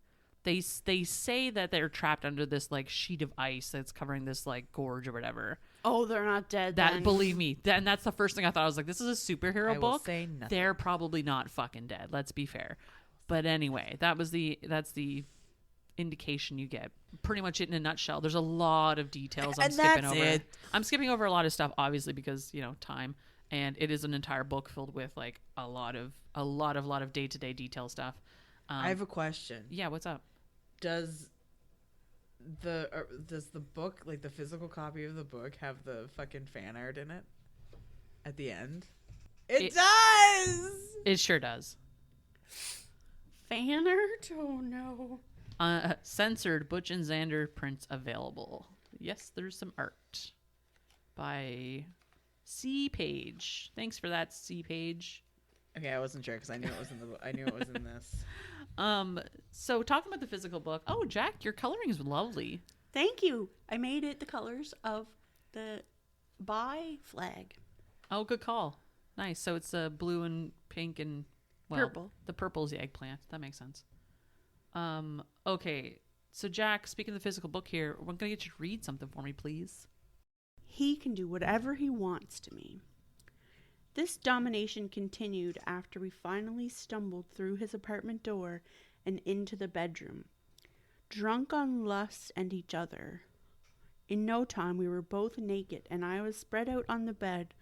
They say that they're trapped under this like sheet of ice that's covering this like gorge or whatever. Oh, they're not dead. That believe me, and that's the first thing I thought. I was like, this is a superhero book. Say nothing. They're probably not fucking dead. Let's be fair. But anyway, that's the indication you get. Pretty much it in a nutshell. There's a lot of details I'm skipping over. It. I'm skipping over a lot of stuff, obviously, because time. And it is an entire book filled with like a lot of day-to-day detail stuff. I have a question. Yeah, what's up? Does the book, like the physical copy of the book, have the fucking fan art in it at the end? It does. It sure does. Fan art? Oh no. Censored Butch and Xander prints available. Yes, there's some art by C Page. Thanks for that, C Page. Okay, I wasn't sure because I knew it was in the book. I knew it was in this. So talking about the physical book. Oh, Jack, your coloring is lovely. Thank you. I made it the colors of the bi flag. Oh, good call. Nice. So it's blue and pink and Purple. The purple is the eggplant. That makes sense. Okay. So Jack, speaking of the physical book here, we're gonna get you to read something for me, please. He can do whatever he wants to me. This domination continued after we finally stumbled through his apartment door and into the bedroom, drunk on lust and each other. In no time we were both naked and I was spread out on the bed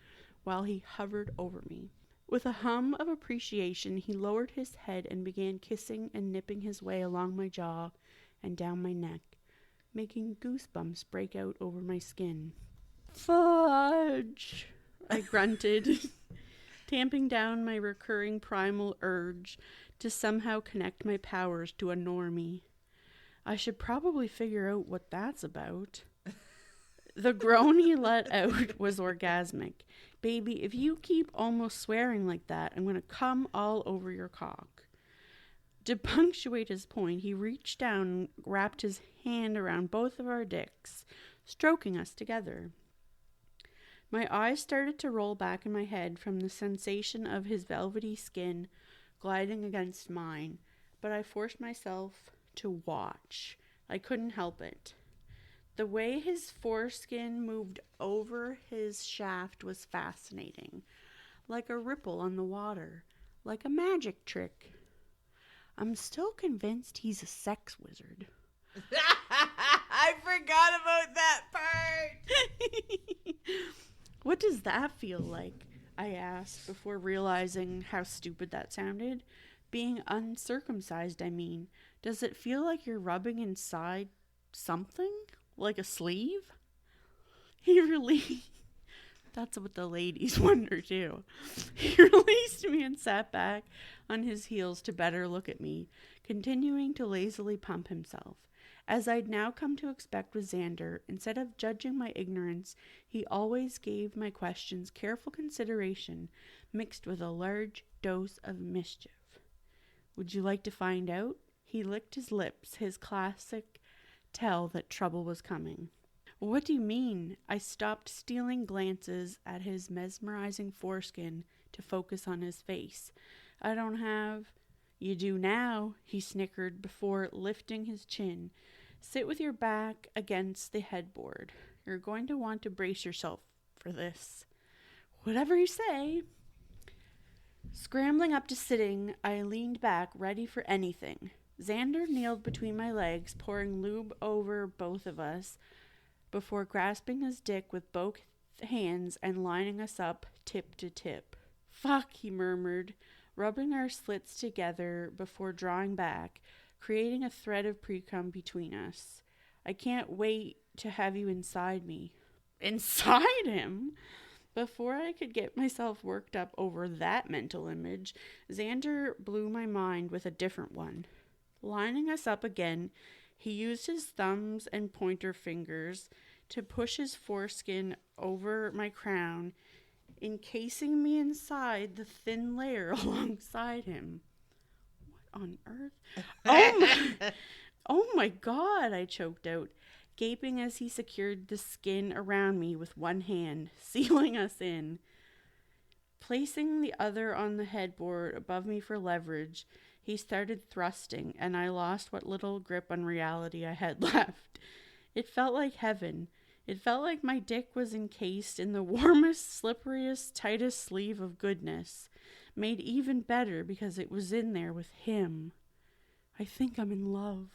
while he hovered over me. With a hum of appreciation, he lowered his head and began kissing and nipping his way along my jaw and down my neck, making goosebumps break out over my skin. Fudge! I grunted, tamping down my recurring primal urge to somehow connect my powers to a normie. I should probably figure out what that's about. The groan he let out was orgasmic. Baby, if you keep almost swearing like that, I'm going to come all over your cock. To punctuate his point, he reached down and wrapped his hand around both of our dicks, stroking us together. My eyes started to roll back in my head from the sensation of his velvety skin gliding against mine, but I forced myself to watch. I couldn't help it. The way his foreskin moved over his shaft was fascinating, like a ripple on the water, like a magic trick. I'm still convinced he's a sex wizard. I forgot about that part. What does that feel like? I asked before realizing how stupid that sounded. Being uncircumcised, I mean. Does it feel like you're rubbing inside something? Like a sleeve? He released... That's what the ladies wonder too. He released me and sat back on his heels to better look at me, continuing to lazily pump himself. As I'd now come to expect with Xander, instead of judging my ignorance, he always gave my questions careful consideration, mixed with a large dose of mischief. Would you like to find out? He licked his lips, his classic tell that trouble was coming. What do you mean? I stopped stealing glances at his mesmerizing foreskin to focus on his face. I don't have... You do now, he snickered before lifting his chin. Sit with your back against the headboard. You're going to want to brace yourself for this. Whatever you say. Scrambling up to sitting, I leaned back, ready for anything. Xander kneeled between my legs, pouring lube over both of us, before grasping his dick with both hands and lining us up tip to tip. Fuck, he murmured, rubbing our slits together before drawing back, creating a thread of pre-cum between us. I can't wait to have you inside me. Inside him? Before I could get myself worked up over that mental image, Xander blew my mind with a different one. Lining us up again, he used his thumbs and pointer fingers to push his foreskin over my crown, encasing me inside the thin layer alongside him. What on earth? Oh my God, I choked out, gaping as he secured the skin around me with one hand, sealing us in. Placing the other on the headboard above me for leverage, he started thrusting, and I lost what little grip on reality I had left. It felt like heaven. It felt like my dick was encased in the warmest, slipperiest, tightest sleeve of goodness, made even better because it was in there with him. I think I'm in love.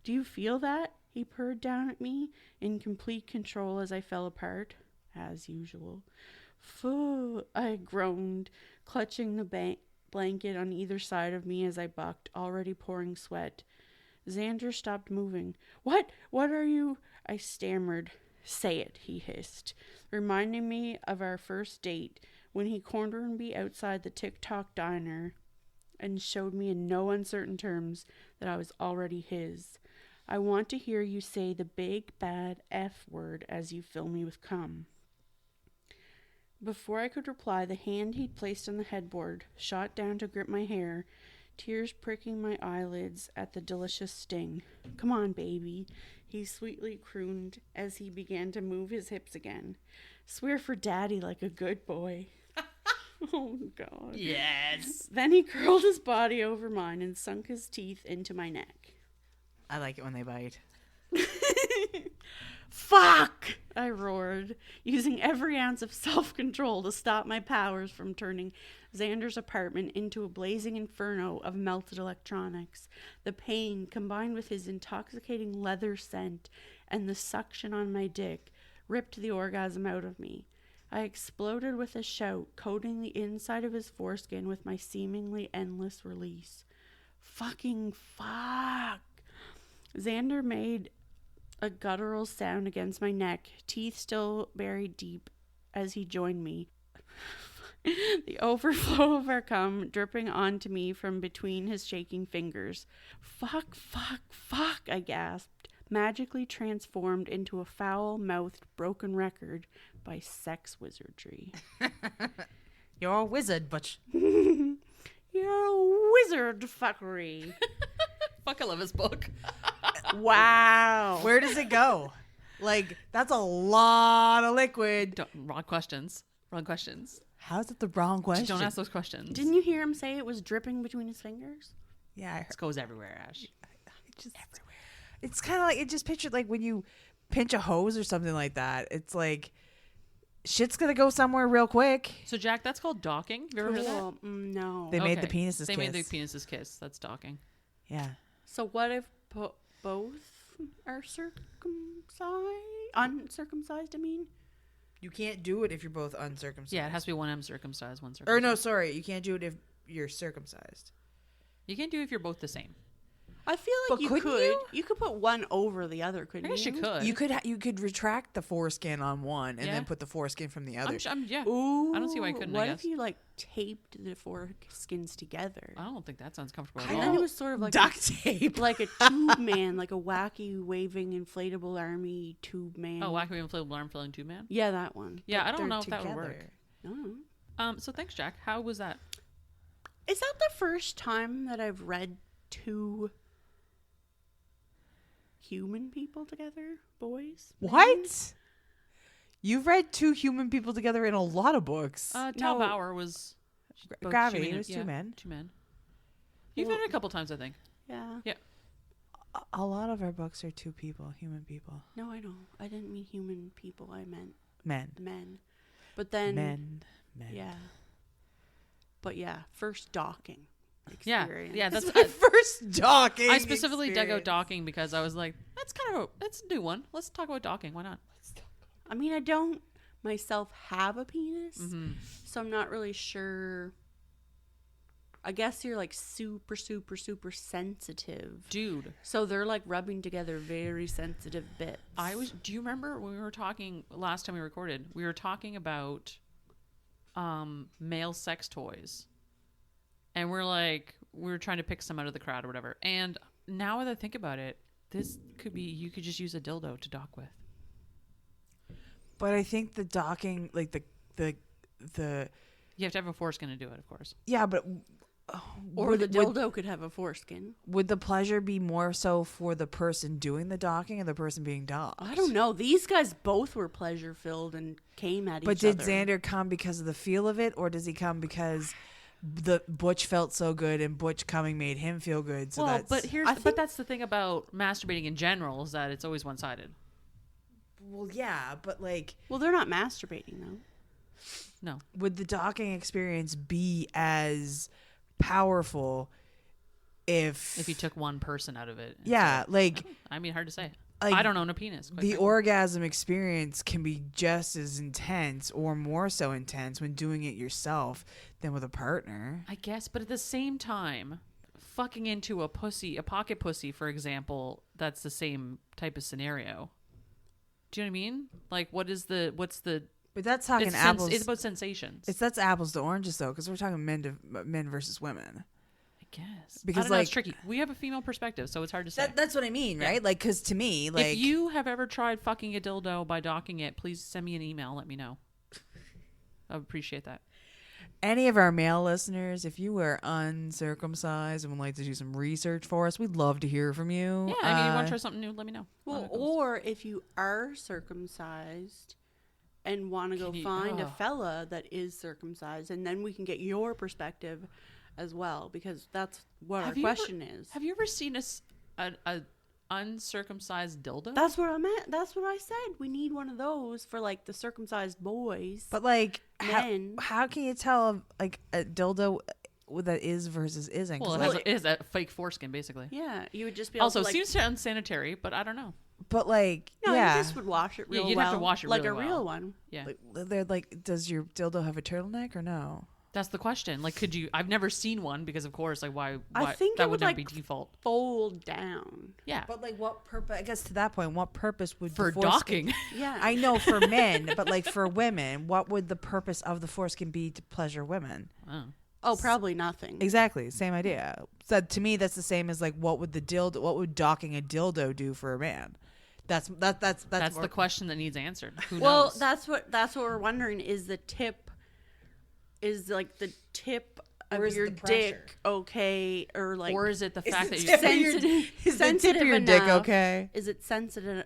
Do you feel that? He purred down at me, in complete control as I fell apart, as usual. Phew, I groaned, clutching the blanket on either side of me as I bucked, already pouring sweat. Xander stopped moving. What are you? I stammered. Say it, he hissed, reminding me of our first date when he cornered me outside the TikTok diner. and showed me in no uncertain terms that I was already his. I want to hear you say the big bad F word as you fill me with cum. Before I could reply, the hand he'd placed on the headboard shot down to grip my hair, tears pricking my eyelids at the delicious sting. Come on, baby, he sweetly crooned as he began to move his hips again. Swear for daddy like a good boy. Oh, God. Yes. Then he curled his body over mine and sunk his teeth into my neck. I like it when they bite. Fuck! I roared, using every ounce of self-control to stop my powers from turning Xander's apartment into a blazing inferno of melted electronics. The pain, combined with his intoxicating leather scent and the suction on my dick, ripped the orgasm out of me. I exploded with a shout, coating the inside of his foreskin with my seemingly endless release. Fucking fuck! Xander made a guttural sound against my neck, teeth still buried deep as he joined me. The overflow of our cum dripping onto me from between his shaking fingers. Fuck, fuck, fuck, I gasped, magically transformed into a foul-mouthed broken record by sex wizardry. You're a wizard, Butch. You're a wizard fuckery. Fuck, I love this book. Wow. Where does it go? Like, that's a lot of liquid. Wrong questions. Wrong questions. How's it the wrong question? Don't ask those questions. Didn't you hear him say it was dripping between his fingers? Yeah, I heard. This goes everywhere, Ash. It just everywhere. It's kind of like, it just pictured like when you pinch a hose or something like that. It's like shit's gonna go somewhere real quick. So, Jack, that's called docking. Have you ever heard of that? No. They made the penises They kiss. made the penises kiss. That's docking. Yeah. So what if both are uncircumcised, I mean? You can't do it if you're both uncircumcised. Yeah, it has to be one uncircumcised, one circumcised. Or no, sorry, you can't do it if you're circumcised. You can't do it if you're both the same. I feel like But you couldn't could. you? You could put one over the other, couldn't I guess you could. You could retract the foreskin on one and Yeah. then put the foreskin from the other. Yeah. Ooh. I don't see why you couldn't, I What guess. if you like taped the foreskins together? I don't think that sounds comfortable at And all. then it was sort of like Duct tape. like a tube man, like a wacky waving inflatable army tube man. Oh, wacky inflatable arm filling tube man? Yeah, that one. Yeah, But I don't they're know if that would work. together. I don't know. So thanks, Jack. How was that? Is that the first time that I've read two human people together, boys? What? You've read two human people together in a lot of books. Tal No. Bauer was both Gravity, human- it was two men. Two men. You've Well- read it a couple times, I think. Yeah. A lot of our books are two people, human people. No, I know. I didn't mean human people. I meant Men. men. But then, Men. yeah. But yeah, first docking Yeah, experience. yeah. That's. My first docking. I specifically dug out experience. docking because I was like, that's a new one. Let's talk about docking. Why not? I mean, I don't myself have a penis, Mm-hmm. so I'm not really sure. I guess you're like super, super, super sensitive. Dude, So they're like rubbing together very sensitive bits. do you remember when we were talking last time we recorded? We were talking about male sex toys. And we were trying to pick some out of the crowd or whatever. And now that I think about it, this could be, you could just use a dildo to dock with. But I think the docking, like the You have to have a foreskin to do it, of course. yeah, but Or would- the dildo could have a foreskin. Would the pleasure be more so for the person doing the docking or the person being docked? I don't know. These guys both were pleasure filled and came at But each did other. Xander come because of the feel of it, or does he come because the Butch felt so good and Butch coming made him feel good? So Well, that's, but that's the thing about masturbating in general is that it's always one-sided. well, yeah, but like, Well, they're not masturbating though. No. would the docking experience be as powerful if If you took one person out of it. yeah, like I mean, hard to say. Like, I don't own a penis. quite the frankly. orgasm experience can be just as intense or more so intense when doing it yourself than with a partner. I guess, but at the same time, fucking into a pocket pussy, for example, that's the same type of scenario. Do you know what I mean? Like, what's the? But that's talking It's apples. about sensations. That's apples to oranges though, because we're talking men versus women. guess. Because, I don't know, it's like- tricky. We have a female perspective, so it's hard to say. That's what I mean, right? Like, because to me, like, if you have ever tried fucking a dildo by docking it, please send me an email. Let me know. I would appreciate that. any of our male listeners, if you were uncircumcised and would like to do some research for us, we'd love to hear from you. Yeah, I mean, you want to try something new? Let me know. Well, or if you are circumcised and want to go Can you- find a ugh. fella that is circumcised, and then we can get your perspective as well, because that's what our question is. Have you ever seen a uncircumcised dildo? That's what I meant. That's what I said. We need one of those for like the circumcised boys. But like, Men. how can you tell like a dildo that is versus isn't? 'Cause, well, like, it is a fake foreskin, basically. Yeah, you would just be able Also, to, like, seems unsanitary, but I don't know. but like, no, yeah, you just would wash it real you'd well. have to wash it like really a real well. one. Yeah, they're like, does your dildo have a turtleneck or no? that's the question. Like, could you? I've never seen one because, of course, like why I think that it would would never like be default. fold down. Yeah, But like, what purpose? I guess to that point, what purpose would for the foreskin- docking. Yeah, I know for men, but like for women, what would the purpose of the foreskin be to pleasure women? Oh, probably nothing. Exactly, same idea. So to me, that's the same as like, what would docking a dildo do for a man? That's That's more- the question that needs answered. Who Well, knows? that's what we're wondering. Is the tip of Or is your the pressure? dick okay, or like, or is it the Is fact the that you tip of your- sensitive? is the tip of sensitive your dick enough- okay? Is it sensitive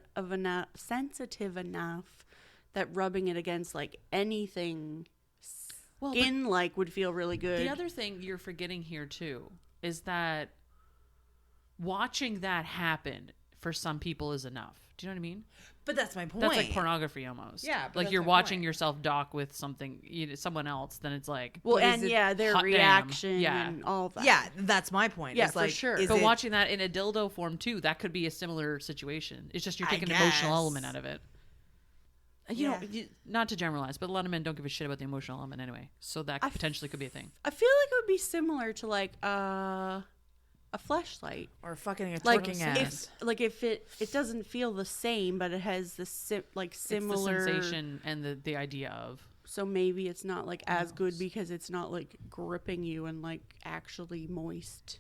enough that rubbing it against like anything Well, but skin like would feel really good? the other thing you're forgetting here too is that watching that happen for some people is enough. Do you know what I mean? But that's my point. That's like pornography almost. Yeah, but like that's you're my watching point. yourself dock with something, someone else. Then it's like, well, But is and it yeah, their hot damn? reaction Yeah. and all that. Yeah, that's my point. Yeah, It's for like, sure. is but it- watching that in a dildo form too, that could be a similar situation. It's just you're I taking an emotional guess. element out of it. You know, Yeah. not to generalize, but a lot of men don't give a shit about the emotional element anyway. So that potentially could be a thing. I feel like it would be similar to like a fleshlight. or fucking a Like twerking if ass. if it doesn't feel the same, but it has the similar It's the sensation and the idea of. So maybe it's not like as good because it's not like gripping you and like actually moist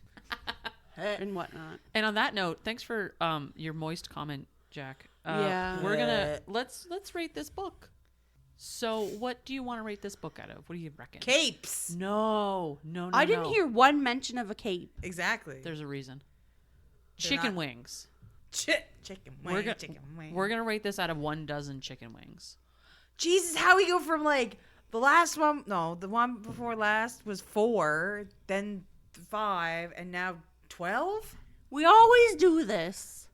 and whatnot. And on that note, thanks for your moist comment, Jack. Yeah. We're gonna let's rate this book. So, what do you want to rate this book out of? What do you reckon? Capes. No. I didn't hear one mention of a cape. Exactly. There's a reason. They're Chicken not- wings. Chicken We're wing. gonna Chicken wing. we're gonna rate this out of 12 chicken wings. Jesus, how we go from like the last one? No, the one before last was 4, then 5, and now 12. We always do this.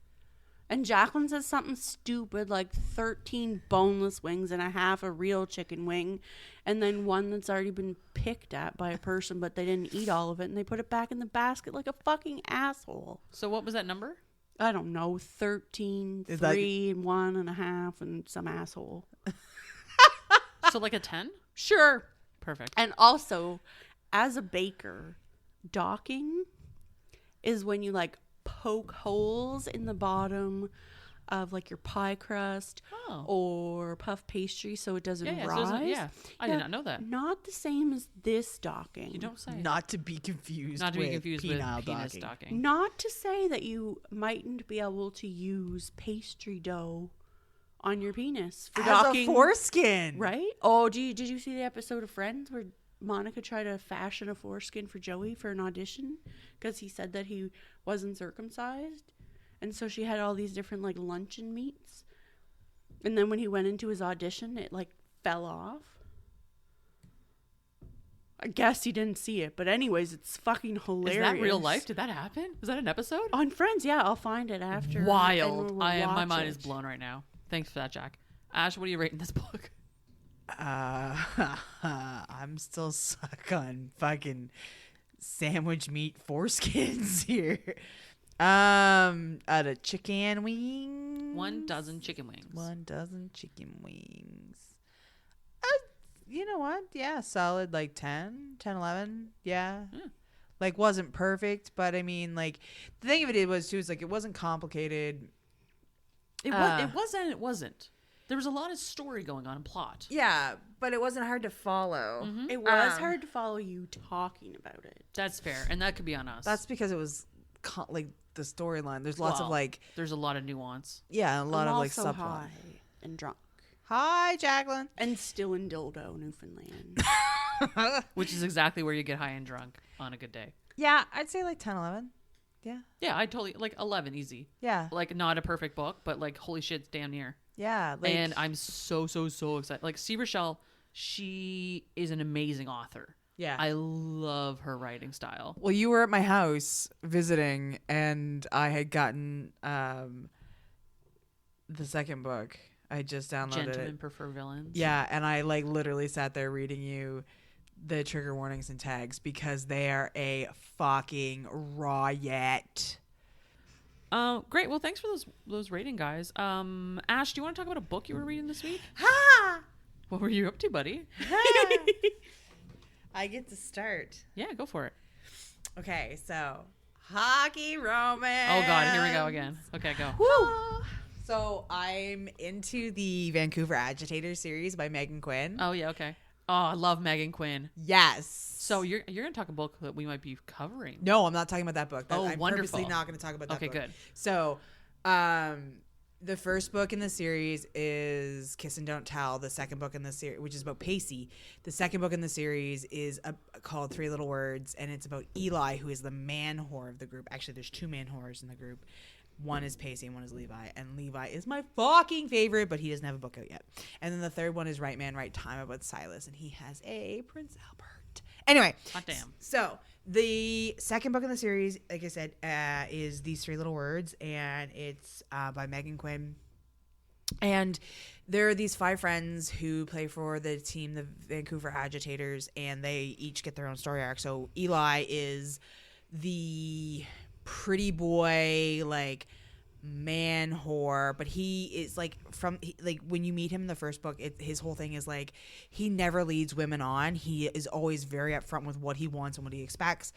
And Jacqueline says something stupid like 13 boneless wings and a half a real chicken wing, and then one that's already been picked at by a person, but they didn't eat all of it and they put it back in the basket like a fucking asshole. So, what was that number? I don't know, 13, Is that- 3, and 1.5, and some asshole. So, like a 10? Sure. Perfect. And also, as a baker, docking is when you like poke holes in the bottom of like your pie crust Oh. or puff pastry so it doesn't Yeah, so rise. I did not know that. Not the same as this docking. You don't say. Not to be confused. Not to be with confused with penile penis docking. docking. Not to say that you mightn't be able to use pastry dough on your penis for As docking. a foreskin, Right? Oh, did you see the episode of Friends where Monica tried to fashion a foreskin for Joey for an audition because he said that he wasn't circumcised? And so she had all these different like luncheon meats. And then when he went into his audition, it like fell off. I guess he didn't see it. But anyways, it's fucking hilarious. Is that real life? Did that happen? Is that an episode? On Friends, yeah. I'll find it after. and Wild. we'll My watch mind is it. blown right now. Thanks for that, Jack. Ash, what are you rating this book? I'm still stuck on fucking sandwich meat foreskins here. Out of chicken wings. 12 chicken wings. 12 chicken wings. You know what? Yeah, solid like 10, 11. Yeah. Like wasn't perfect, but I mean like the thing of it was too is like it wasn't complicated. It was and it wasn't. There was a lot of story going on, plot. Yeah, but it wasn't hard to follow. It was hard to follow you talking about it. That's fair, and that could be on us. That's because it was like the storyline. There's lots of like, there's a lot of nuance. yeah, a lot I'm of like also subplot. high and drunk. Hi, Jacqueline. And still in Dildo, Newfoundland. Which is exactly where you get high and drunk on a good day. Yeah, I'd say like 10, 11. Yeah. Yeah, I totally like 11 easy. Yeah. Like not a perfect book, but like holy shit, it's damn near. Yeah. Like, And I'm so excited. Like C. Rochelle, she is an amazing author. yeah. I love her writing style. Well, you were at my house visiting, and I had gotten the second book. I just downloaded Gentlemen it. prefer villains. Yeah, and I like literally sat there reading you the trigger warnings and tags because they are a fucking riot. Great. Well, thanks for those rating, guys. Ash, do you want to talk about a book you were reading this week? Ha! What were you up to, buddy? I get to start. Yeah, go for it. Okay, so hockey romance. Oh God, here we go again. Okay, go. Woo! So I'm into the Vancouver Agitator series by Megan Quinn. Oh yeah, okay. Oh, I love Megan Quinn. Yes. So you're gonna talk a book that we might be covering. No, I'm not talking about that book. Oh, I'm wonderful. purposely not going to talk about that Okay, book. good. So, the first book in the series is Kiss and Don't Tell. The second book in the series, which is about Pacey. The second book in the series is called Three Little Words, and it's about Eli, who is the man whore of the group. Actually, there's two man whores in the group. One is Pacey and one is Levi. And Levi is my fucking favorite, but he doesn't have a book out yet. And then the third one is Right Man, Right Time about Silas, and he has a Prince Albert. Anyway. Hot damn. So the second book in the series, like I said, is These Three Little Words, and it's by Megan Quinn. And there are these 5 friends who play for the team, the Vancouver Agitators, and they each get their own story arc. So Eli is the pretty boy, like man whore, but he is like when you meet him in the first book, his whole thing is like he never leads women on. He is always very upfront with what he wants and what he expects,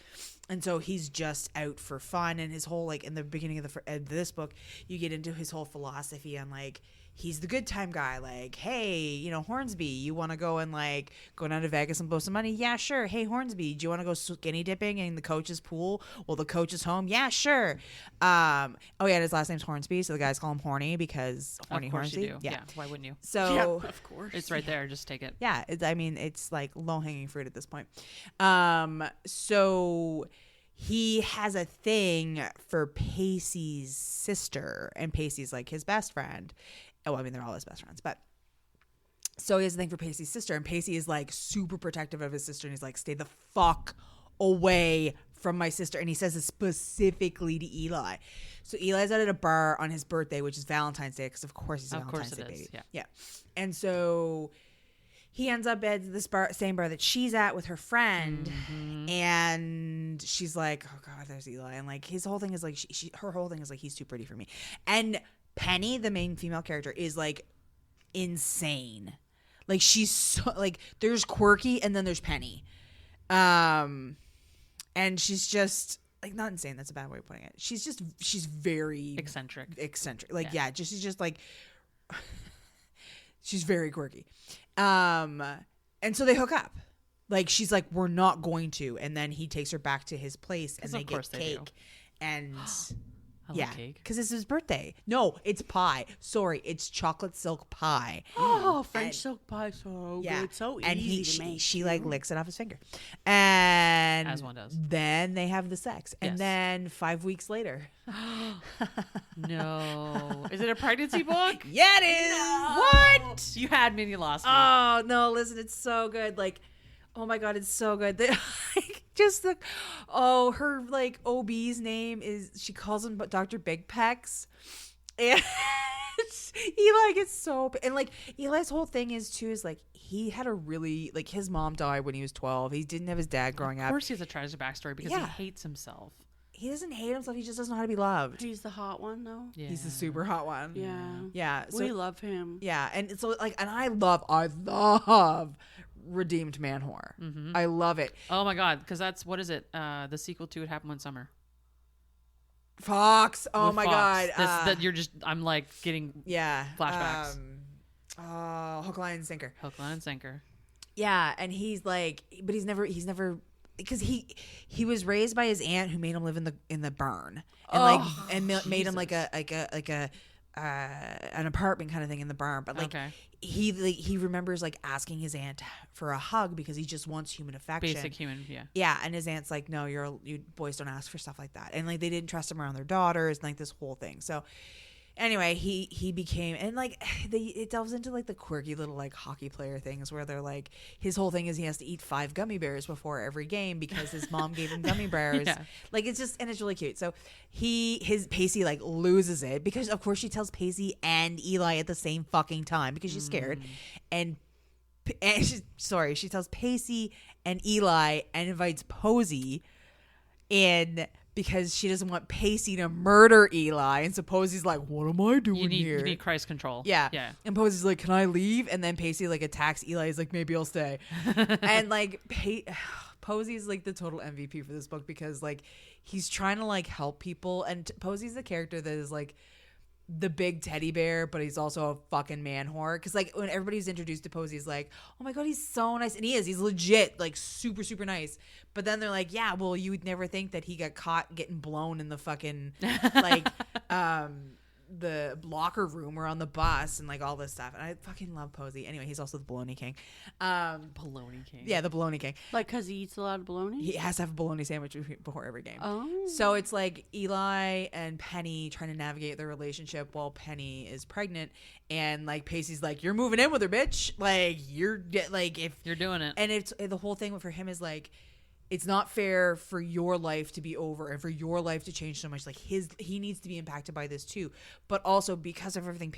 and so he's just out for fun. And his whole, like, in the beginning of this book, you get into his whole philosophy on like he's the good time guy. Like, hey, you know, Hornsby, you want to go and like go down to Vegas and blow some money? Yeah, sure. Hey, Hornsby, do you want to go skinny dipping in the coach's pool? Well, the coach is home. Yeah, sure. Oh yeah, and his last name's Hornsby, so the guys call him Horny because Horny Of course Hornsby. you do. Yeah. Why wouldn't you? So Yeah, of course. It's right there. Just take it. yeah, it's like low hanging fruit at this point. So he has a thing for Pacey's sister, and Pacey's like his best friend. Oh, I mean, they're all his best friends, but so he has a thing for Pacey's sister, and Pacey is like super protective of his sister, and he's like, stay the fuck away from my sister. And he says it specifically to Eli. So Eli's out at a bar on his birthday, which is Valentine's Day, because of course he's a Valentine's Day baby. Yeah. And so he ends up at this same bar that she's at with her friend, and she's like, oh God, there's Eli. And like his whole thing is like, her whole thing is like, he's too pretty for me. And Penny, the main female character, is like insane. Like she's so, like, there's quirky and then there's Penny. And she's just like, not insane, that's a bad way of putting it. She's very Eccentric. Like, yeah, she's just like, she's very quirky. And so they hook up. Like, she's like, we're not going to. And then he takes her back to his place and they get cake. And I love cake. because it's his birthday. No, it's pie. Sorry, it's chocolate silk pie. Oh, French silk pie, so Yeah, good, so and easy to make. she like licks it off his finger, and As one does. Then they have the sex, and Yes. then 5 weeks later, No. Is it a pregnancy book? yeah, it is. What? You had me and you lost me. Oh no! Listen, it's so good. Like, oh my God, it's so good. Just the, her like OB's name is, she calls him Dr. Big Pecs, and Eli gets so, and like Eli's whole thing is like he had a really, like, his mom died when he was 12. He didn't have his dad growing Of up. course he has a tragic backstory because Yeah. he hates himself. He doesn't hate himself. He just doesn't know how to be loved. He's the hot one, though. Yeah. He's the super hot one. Yeah. Yeah. So, We love him. yeah. And so like, and I love Redeemed Man Whore. Mm-hmm. I love it. Oh my God, because that's, what is it? The sequel to It Happened One Summer. Fox. Oh With my Fox. God. That you're just, I'm like getting yeah. flashbacks. Hook, line, and sinker. Hook, line, and sinker. Yeah, and he's like, but he's never because he was raised by his aunt who made him live in the barn and made him like a an apartment kind of thing in the barn. But like he remembers like asking his aunt for a hug because he just wants human affection, basic human, yeah. And his aunt's like, no, you boys don't ask for stuff like that, and like they didn't trust him around their daughters, and like this whole thing. So anyway, he became, and like it delves into like the quirky little like hockey player things where they're like, his whole thing is he has to eat 5 gummy bears before every game because his mom gave him gummy bears. Like it's just, and it's really cute. So his Pacey like loses it because of course she tells Pacey and Eli at the same fucking time because she's scared, and she tells Pacey and Eli and invites Posey in because she doesn't want Pacey to murder Eli. And so Posey's like, what am I doing here? You need Christ control. Yeah. And Posey's like, can I leave? And then Pacey like attacks Eli. He's like, maybe I'll stay. And like Posey's like the total MVP for this book because like he's trying to like help people. And Posey's the character that is like the big teddy bear, but he's also a fucking man whore. Because like when everybody's introduced to Posey, he's like, oh my god, he's so nice, and he's legit like super super nice. But then they're like, yeah, well, you would never think that he got caught getting blown in the fucking like the locker room or on the bus and like all this stuff. And I fucking love Posey. Anyway, he's also the bologna king. Bologna king. Yeah, the bologna king. Like, because he eats a lot of bologna? He has to have a bologna sandwich before every game. Oh. So it's like Eli and Penny trying to navigate their relationship while Penny is pregnant. And like Pacey's like, you're moving in with her, bitch. Like, you're like, if you're doing it. And it's the whole thing for him is like, it's not fair for your life to be over and for your life to change so much. Like he needs to be impacted by this too. But also because of everything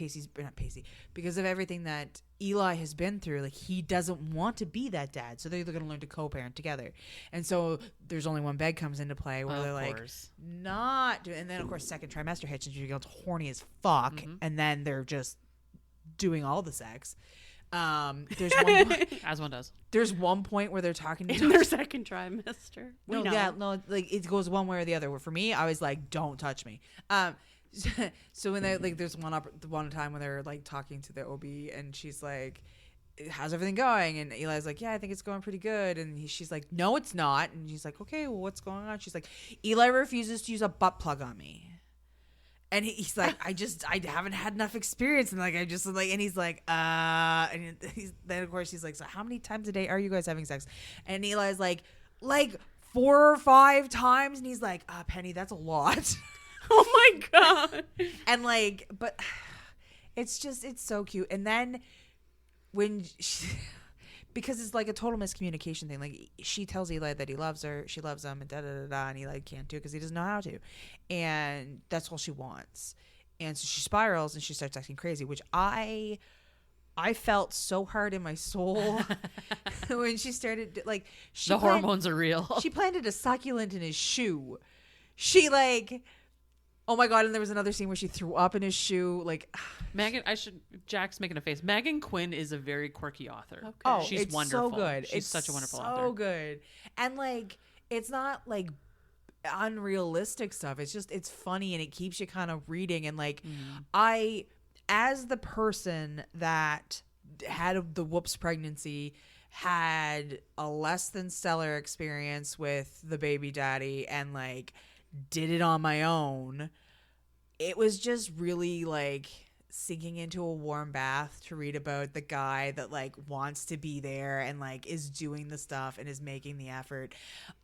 because of everything that Eli has been through, like he doesn't want to be that dad. So they're going to learn to co-parent together. And so there's only one bed comes into play where they're like not doing, and then of course second trimester hits and she gets horny as fuck. And then they're just doing all the sex. There's one as one does. There's one point where they're talking in their second trimester. Like it goes one way or the other. Where for me, I was like, "Don't touch me." So when they like, there's one time when they're like talking to the OB, and she's like, "How's everything going?" And Eli's like, "Yeah, I think it's going pretty good." And she's like, "No, it's not." And he's like, "Okay, well, what's going on?" She's like, "Eli refuses to use a butt plug on me." And he's like, I haven't had enough experience. And like, I just like, and he's like, and then of course he's like, so how many times a day are you guys having sex? And Eli's like 4 or 5 times. And he's like, Penny, that's a lot. Oh my God. And like, but it's so cute. And then when because it's like a total miscommunication thing. Like she tells Eli that he loves her, she loves him, and and Eli can't do it because he doesn't know how to, and that's all she wants. And so she spirals and she starts acting crazy, which I felt so hard in my soul when she started like hormones are real. She planted a succulent in his shoe. She like. Oh my god! And there was another scene where she threw up in his shoe. Like Megan, Jack's making a face. Megan Quinn is a very quirky author. Okay. Oh, she's it's wonderful. So good. She's such a wonderful author. So good, and like it's not like unrealistic stuff. It's just it's funny and it keeps you kind of reading. And like I, as the person that had the whoops pregnancy, had a less than stellar experience with the baby daddy, and like. Did it on my own. It was just really like sinking into a warm bath to read about the guy that like wants to be there and like is doing the stuff and is making the effort.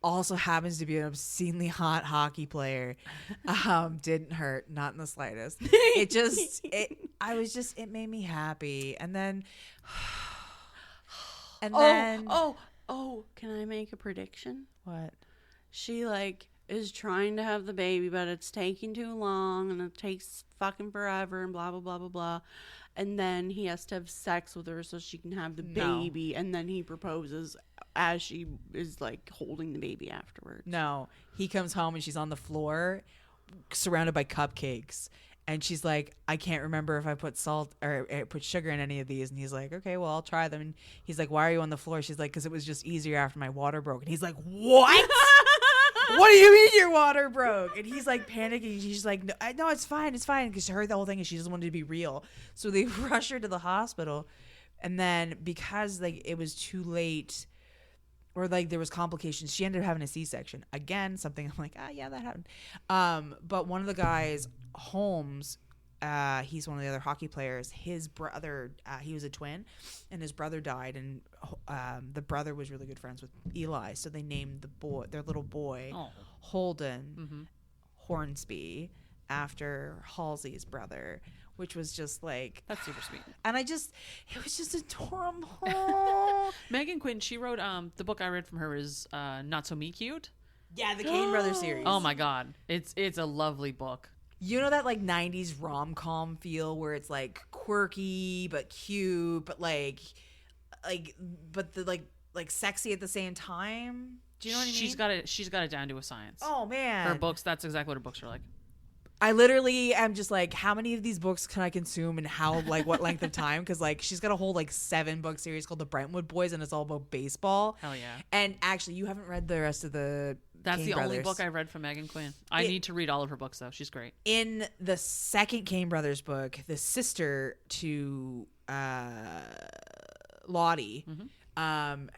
Also happens to be an obscenely hot hockey player. Didn't hurt, not in the slightest. It made me happy. And then can I make a prediction? What? She like is trying to have the baby, but it's taking too long and it takes fucking forever and blah blah blah blah blah. And then he has to have sex with her so she can have the baby, and then he proposes as she is like holding the baby afterwards. No, he comes home and she's on the floor surrounded by cupcakes. And she's like, I can't remember if I put salt or put sugar in any of these. And he's like, okay, well, I'll try them. And he's like, why are you on the floor? She's like, because it was just easier after my water broke. And he's like, what? what do you mean your water broke? And he's like panicking. She's like, no, it's fine. It's fine. Because to her, the whole thing is she doesn't want it to be real. So they rush her to the hospital. And then because like it was too late or like there was complications, she ended up having a C-section. Again, something I'm like, yeah, that happened. But one of the guys, Holmes, he's one of the other hockey players. His brother, he was a twin, and his brother died, and the brother was really good friends with Eli, so they named their little boy, Holden Hornsby, after Halsey's brother, which was just like, that's super sweet. And it was just adorable. Megan Quinn, she wrote the book I read from her is Not So Me Cute. Yeah, the Kane Brothers series. Oh my god, it's a lovely book. You know that like 90s rom-com feel where it's like quirky but cute but like sexy at the same time? Do you know what I mean? She's got it down to a science. Oh man. Her books, that's exactly what her books are like. I literally am just like, how many of these books can I consume and how, like, what length of time? Because, like, she's got a whole, like, 7-book series called The Brentwood Boys, and it's all about baseball. Hell yeah. And actually, you haven't read the rest of the That's Kane the Brothers. only book I read from Megan Quinn. I need to read all of her books, though. She's great. In the second Kane Brothers book, the sister to Lottie,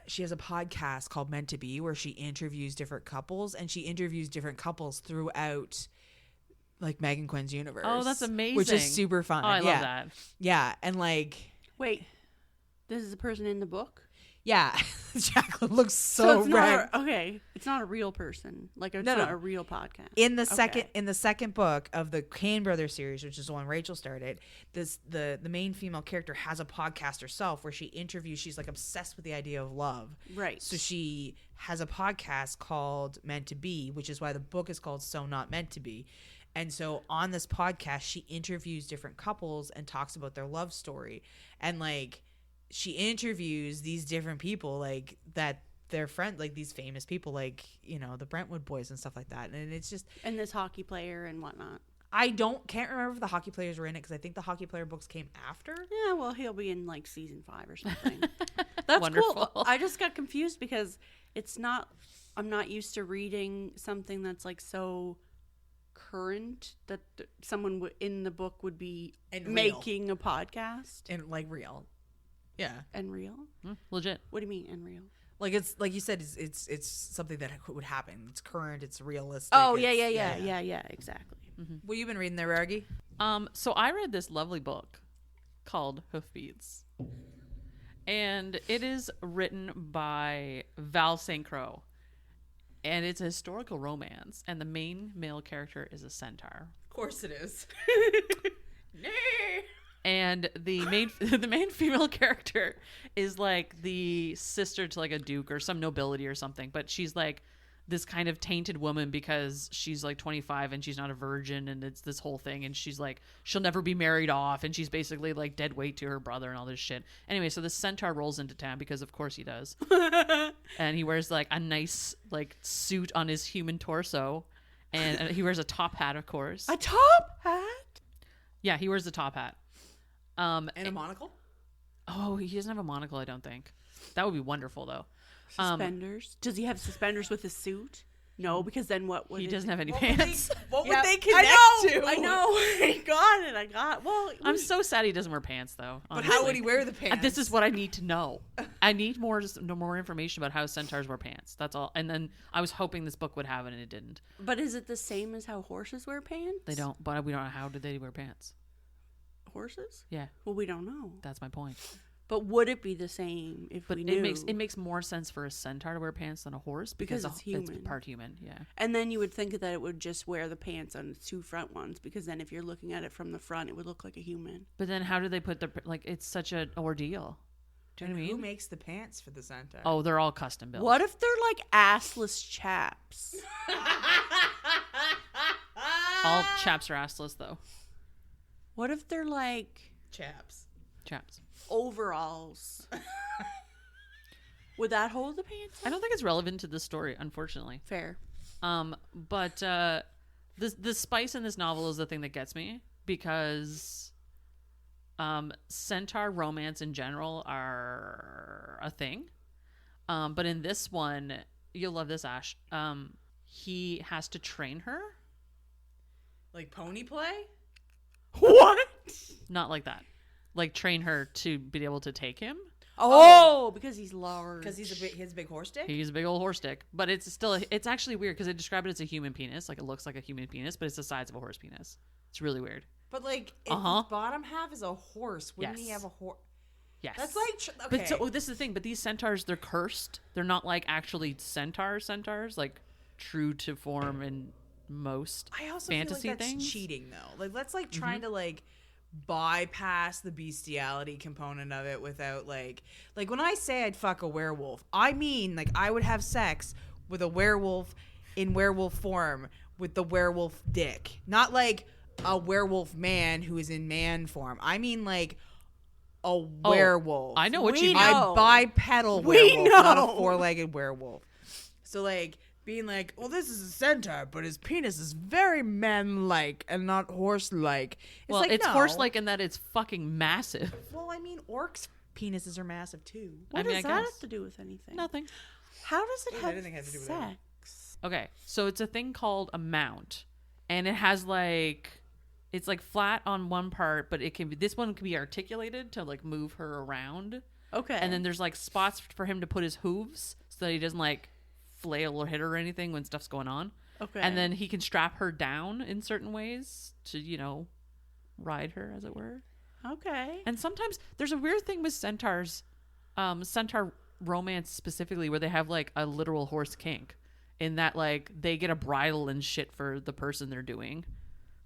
she has a podcast called Meant to Be where she interviews different couples, and she interviews different couples throughout like Megan Quinn's universe. Oh, that's amazing. Which is super fun. Oh, I love that. Yeah. And like, Wait, this is a person in the book? yeah. Jacqueline looks so it's red. not it's not a real person. Like it's not a real podcast. In the second book of the Kane Brothers series, which is the one Rachel started, the main female character has a podcast herself where she interviews. She's like obsessed with the idea of love, right? So she has a podcast called Meant to Be, which is why the book is called So Not Meant to Be. And so on this podcast, she interviews different couples and talks about their love story, and like she interviews these different people like that. Their friend, like these famous people, like, you know, the Brentwood Boys and stuff like that. And it's just, and this hockey player and whatnot. I can't remember if the hockey players were in it because I think the hockey player books came after. Yeah, well, he'll be in like season 5 or something. That's Wonderful. cool. I just got confused because I'm not used to reading something that's like so current that someone in the book would be making a podcast. And like real. Yeah. And real? Legit. What do you mean and real? Like it's like you said, it's something that would happen. It's current. It's realistic. Oh yeah, exactly. Mm-hmm. What you been reading there, Raggy? So I read this lovely book called Hoofbeats, and it is written by Val St. Croix, and it's a historical romance, and the main male character is a centaur. Of course it is. And the main female character is like the sister to like a duke or some nobility or something, but she's like this kind of tainted woman because she's like 25 and she's not a virgin, and it's this whole thing, and she's like she'll never be married off, and she's basically like dead weight to her brother and all this shit. Anyway, so the centaur rolls into town because of course he does. And he wears like a nice like suit on his human torso, and he wears a top hat, of course. A top hat? Yeah, he wears the top hat. And a monocle? Oh, he doesn't have a monocle, I don't think. That would be wonderful, though. Suspenders? Does he have suspenders with his suit? No, because then what would he it doesn't have any What pants. would they connect to? I know. I got. Well, I'm so sad he doesn't wear pants, though. But honestly. how would he wear the pants? This is what I need to know. I need more information about how centaurs wear pants. That's all. And then I was hoping this book would have it, and it didn't. But is it the same as how horses wear pants? They don't. But we don't know how do they wear pants. Horses? Yeah. Well, we don't know. That's my point. But would it be the same if we knew? It makes more sense for a centaur to wear pants than a horse because it's human. It's part human, yeah. And then you would think that it would just wear the pants on its 2 front ones, because then if you're looking at it from the front, it would look like a human. But then how do they put it's such an ordeal. Do you know what I mean? Who makes the pants for the centaur? Oh, they're all custom built. What if they're like assless chaps? All chaps are assless, though. What if they're like Chaps. overalls? Would that hold the pants? I don't think it's relevant to this story, unfortunately. Fair. But the spice in this novel is the thing that gets me, because centaur romance in general are a thing. But in this one, you'll love this, Ash. he has to train her. Like pony play? What? Not like that. Like train her to be able to take him. Oh, because he's large. Because he has a big horse dick? He's a big old horse dick. But it's actually weird because they describe it as a human penis. Like it looks like a human penis, but it's the size of a horse penis. It's really weird. But like, if his bottom half is a horse, wouldn't he Yes. have a horse? Yes. That's like, okay. But so this is the thing. But these centaurs, they're cursed. They're not like actually centaurs, like true to form in most I also fantasy feel like that's things. cheating though. Like that's like trying to like bypass the bestiality component of it without like when I say I'd fuck a werewolf, I mean like I would have sex with a werewolf in werewolf form with the werewolf dick. Not like a werewolf man who is in man form. I mean like a werewolf. I know what you mean. know. A bipedal We werewolf, not know. a four-legged werewolf. So like being like, well, this is a centaur, but his penis is very man-like and not horse-like. Well, like, it's no. horse-like in that it's fucking massive. Well, I mean, orcs' penises are massive too. What I does that guess. have to do with anything? Nothing. How does it have anything has to do with it. sex? Okay, so it's a thing called a mount, and it has like it's like flat on one part, but it can be this one can be articulated to like move her around, Okay. and then there's like spots for him to put his hooves so that he doesn't like flail or hit her or anything when stuff's going on. Okay. And then he can strap her down in certain ways to ride her, as it were. Okay. And sometimes there's a weird thing with centaurs, centaur romance specifically, where they have like a literal horse kink, in that like they get a bridle and shit for the person they're doing,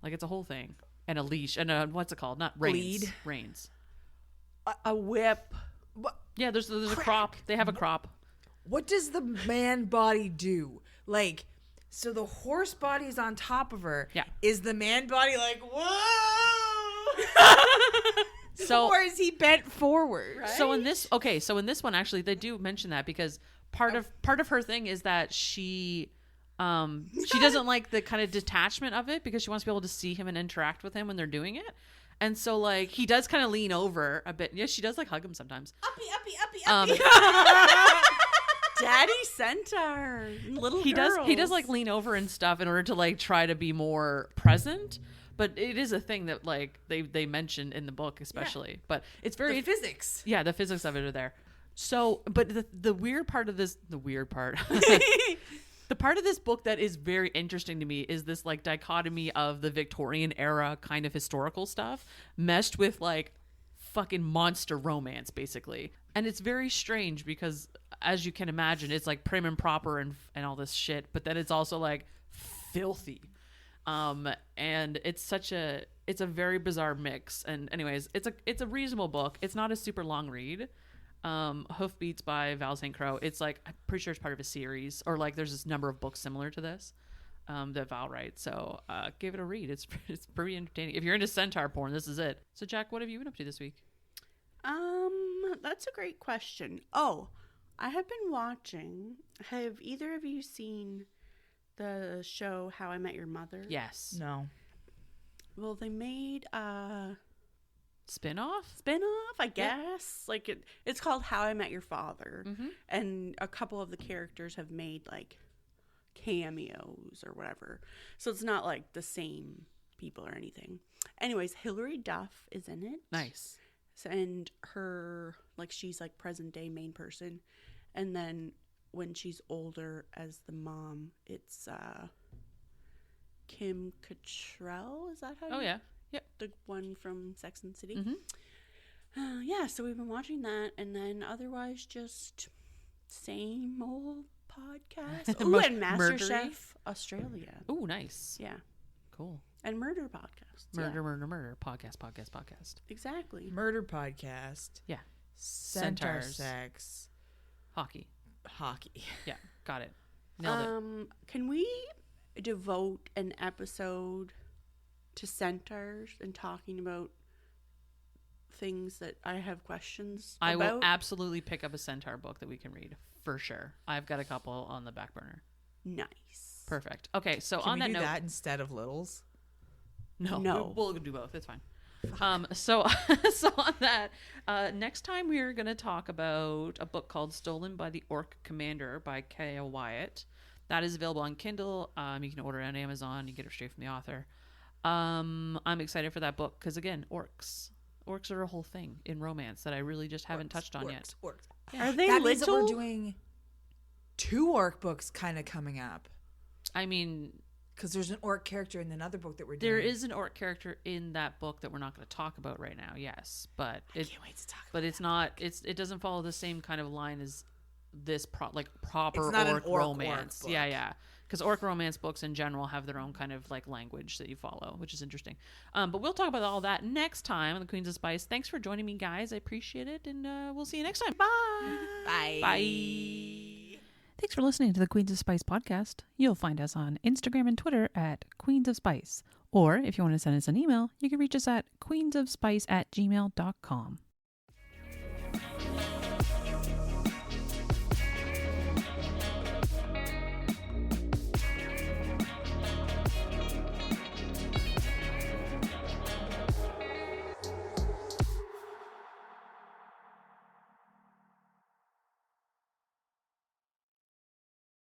like it's a whole thing, and a leash and a what's it called? Not reins. Lead. Reins. A whip. Yeah, there's a crop. They have a crop. What does the man body do? Like, so the horse body is on top of her. Yeah. Is the man body like, whoa? So or is he bent forward? Right? So in this one actually they do mention that because part of her thing is that she doesn't like the kind of detachment of it because she wants to be able to see him and interact with him when they're doing it. And so like he does kind of lean over a bit. Yeah, she does like hug him sometimes. Uppy. Daddy centaur. Little He does girls. like lean over and stuff in order to like try to be more present. But it is a thing that like they mention in the book especially. But it's very The physics. Yeah, the physics of it are there. So, but the weird part of this, the part of this book that is very interesting to me is this like dichotomy of the Victorian era kind of historical stuff meshed with like fucking monster romance basically. And it's very strange because as you can imagine, it's like prim and proper and all this shit, but then it's also like filthy. And it's a very bizarre mix. And anyways, it's a reasonable book. It's not a super long read. Hoofbeats by Val St. Croix. It's like, I'm pretty sure it's part of a series, or like there's this number of books similar to this, that Val writes. So, give it a read. It's pretty entertaining. If you're into centaur porn, this is it. So Jack, what have you been up to this week? That's a great question. Oh, I have been watching. Have either of you seen the show How I Met Your Mother? Yes. No. Well, they made a Spin-off? spin-off, I guess. Like it's called How I Met Your Father. Mm-hmm. And a couple of the characters have made like cameos or whatever. So it's not like the same people or anything. Anyways, Hilary Duff is in it. Nice. And her, like, she's like present day main person. And then when she's older as the mom, it's Kim Cattrall. Is that how? Oh yeah. Yep. The one from Sex and the City. Mm-hmm. Yeah, so we've been watching that, and then otherwise just same old podcast. Oh, and Murdery? MasterChef Australia. Oh, nice. Yeah, Cool. and murder podcasts. Murder, Yeah, murder. Podcast. exactly. Murder podcast. Yeah. Centaur Centaurs. sex. Hockey. Hockey. Yeah. Got it. Nailed it. Can we devote an episode to centaurs and talking about things that I have questions I about? will absolutely pick up a centaur book that we can read for sure. I've got a couple on the back burner. Nice. Perfect. Okay, so Can on we that do note, that instead of littles? No. we'll do both. It's fine. So on that, next time we are going to talk about a book called "Stolen by the Orc Commander" by K.O. Wyatt. That is available on Kindle. You can order it on Amazon. You get it straight from the author. I'm excited for that book because, again, orcs. Orcs are a whole thing in romance that I really just haven't touched on yet. Orcs. Are they That means that we're little? doing 2 orc books kind of coming up. I mean, Because there's an orc character in another book that we're doing. there is an orc character in that book that we're not going to talk about right now. Yes, but I can't wait to talk about but it's not. It doesn't follow the same kind of line as this proper It's not an orc orc romance. book. Yeah. Because orc romance books in general have their own kind of like language that you follow, which is interesting. But we'll talk about all that next time on the Queens of Spice. Thanks for joining me, guys. I appreciate it, and we'll see you next time. Bye. Bye. Bye. Thanks for listening to the Queens of Spice podcast. You'll find us on Instagram and Twitter at Queens of Spice. Or if you want to send us an email, you can reach us at queensofspice@gmail.com.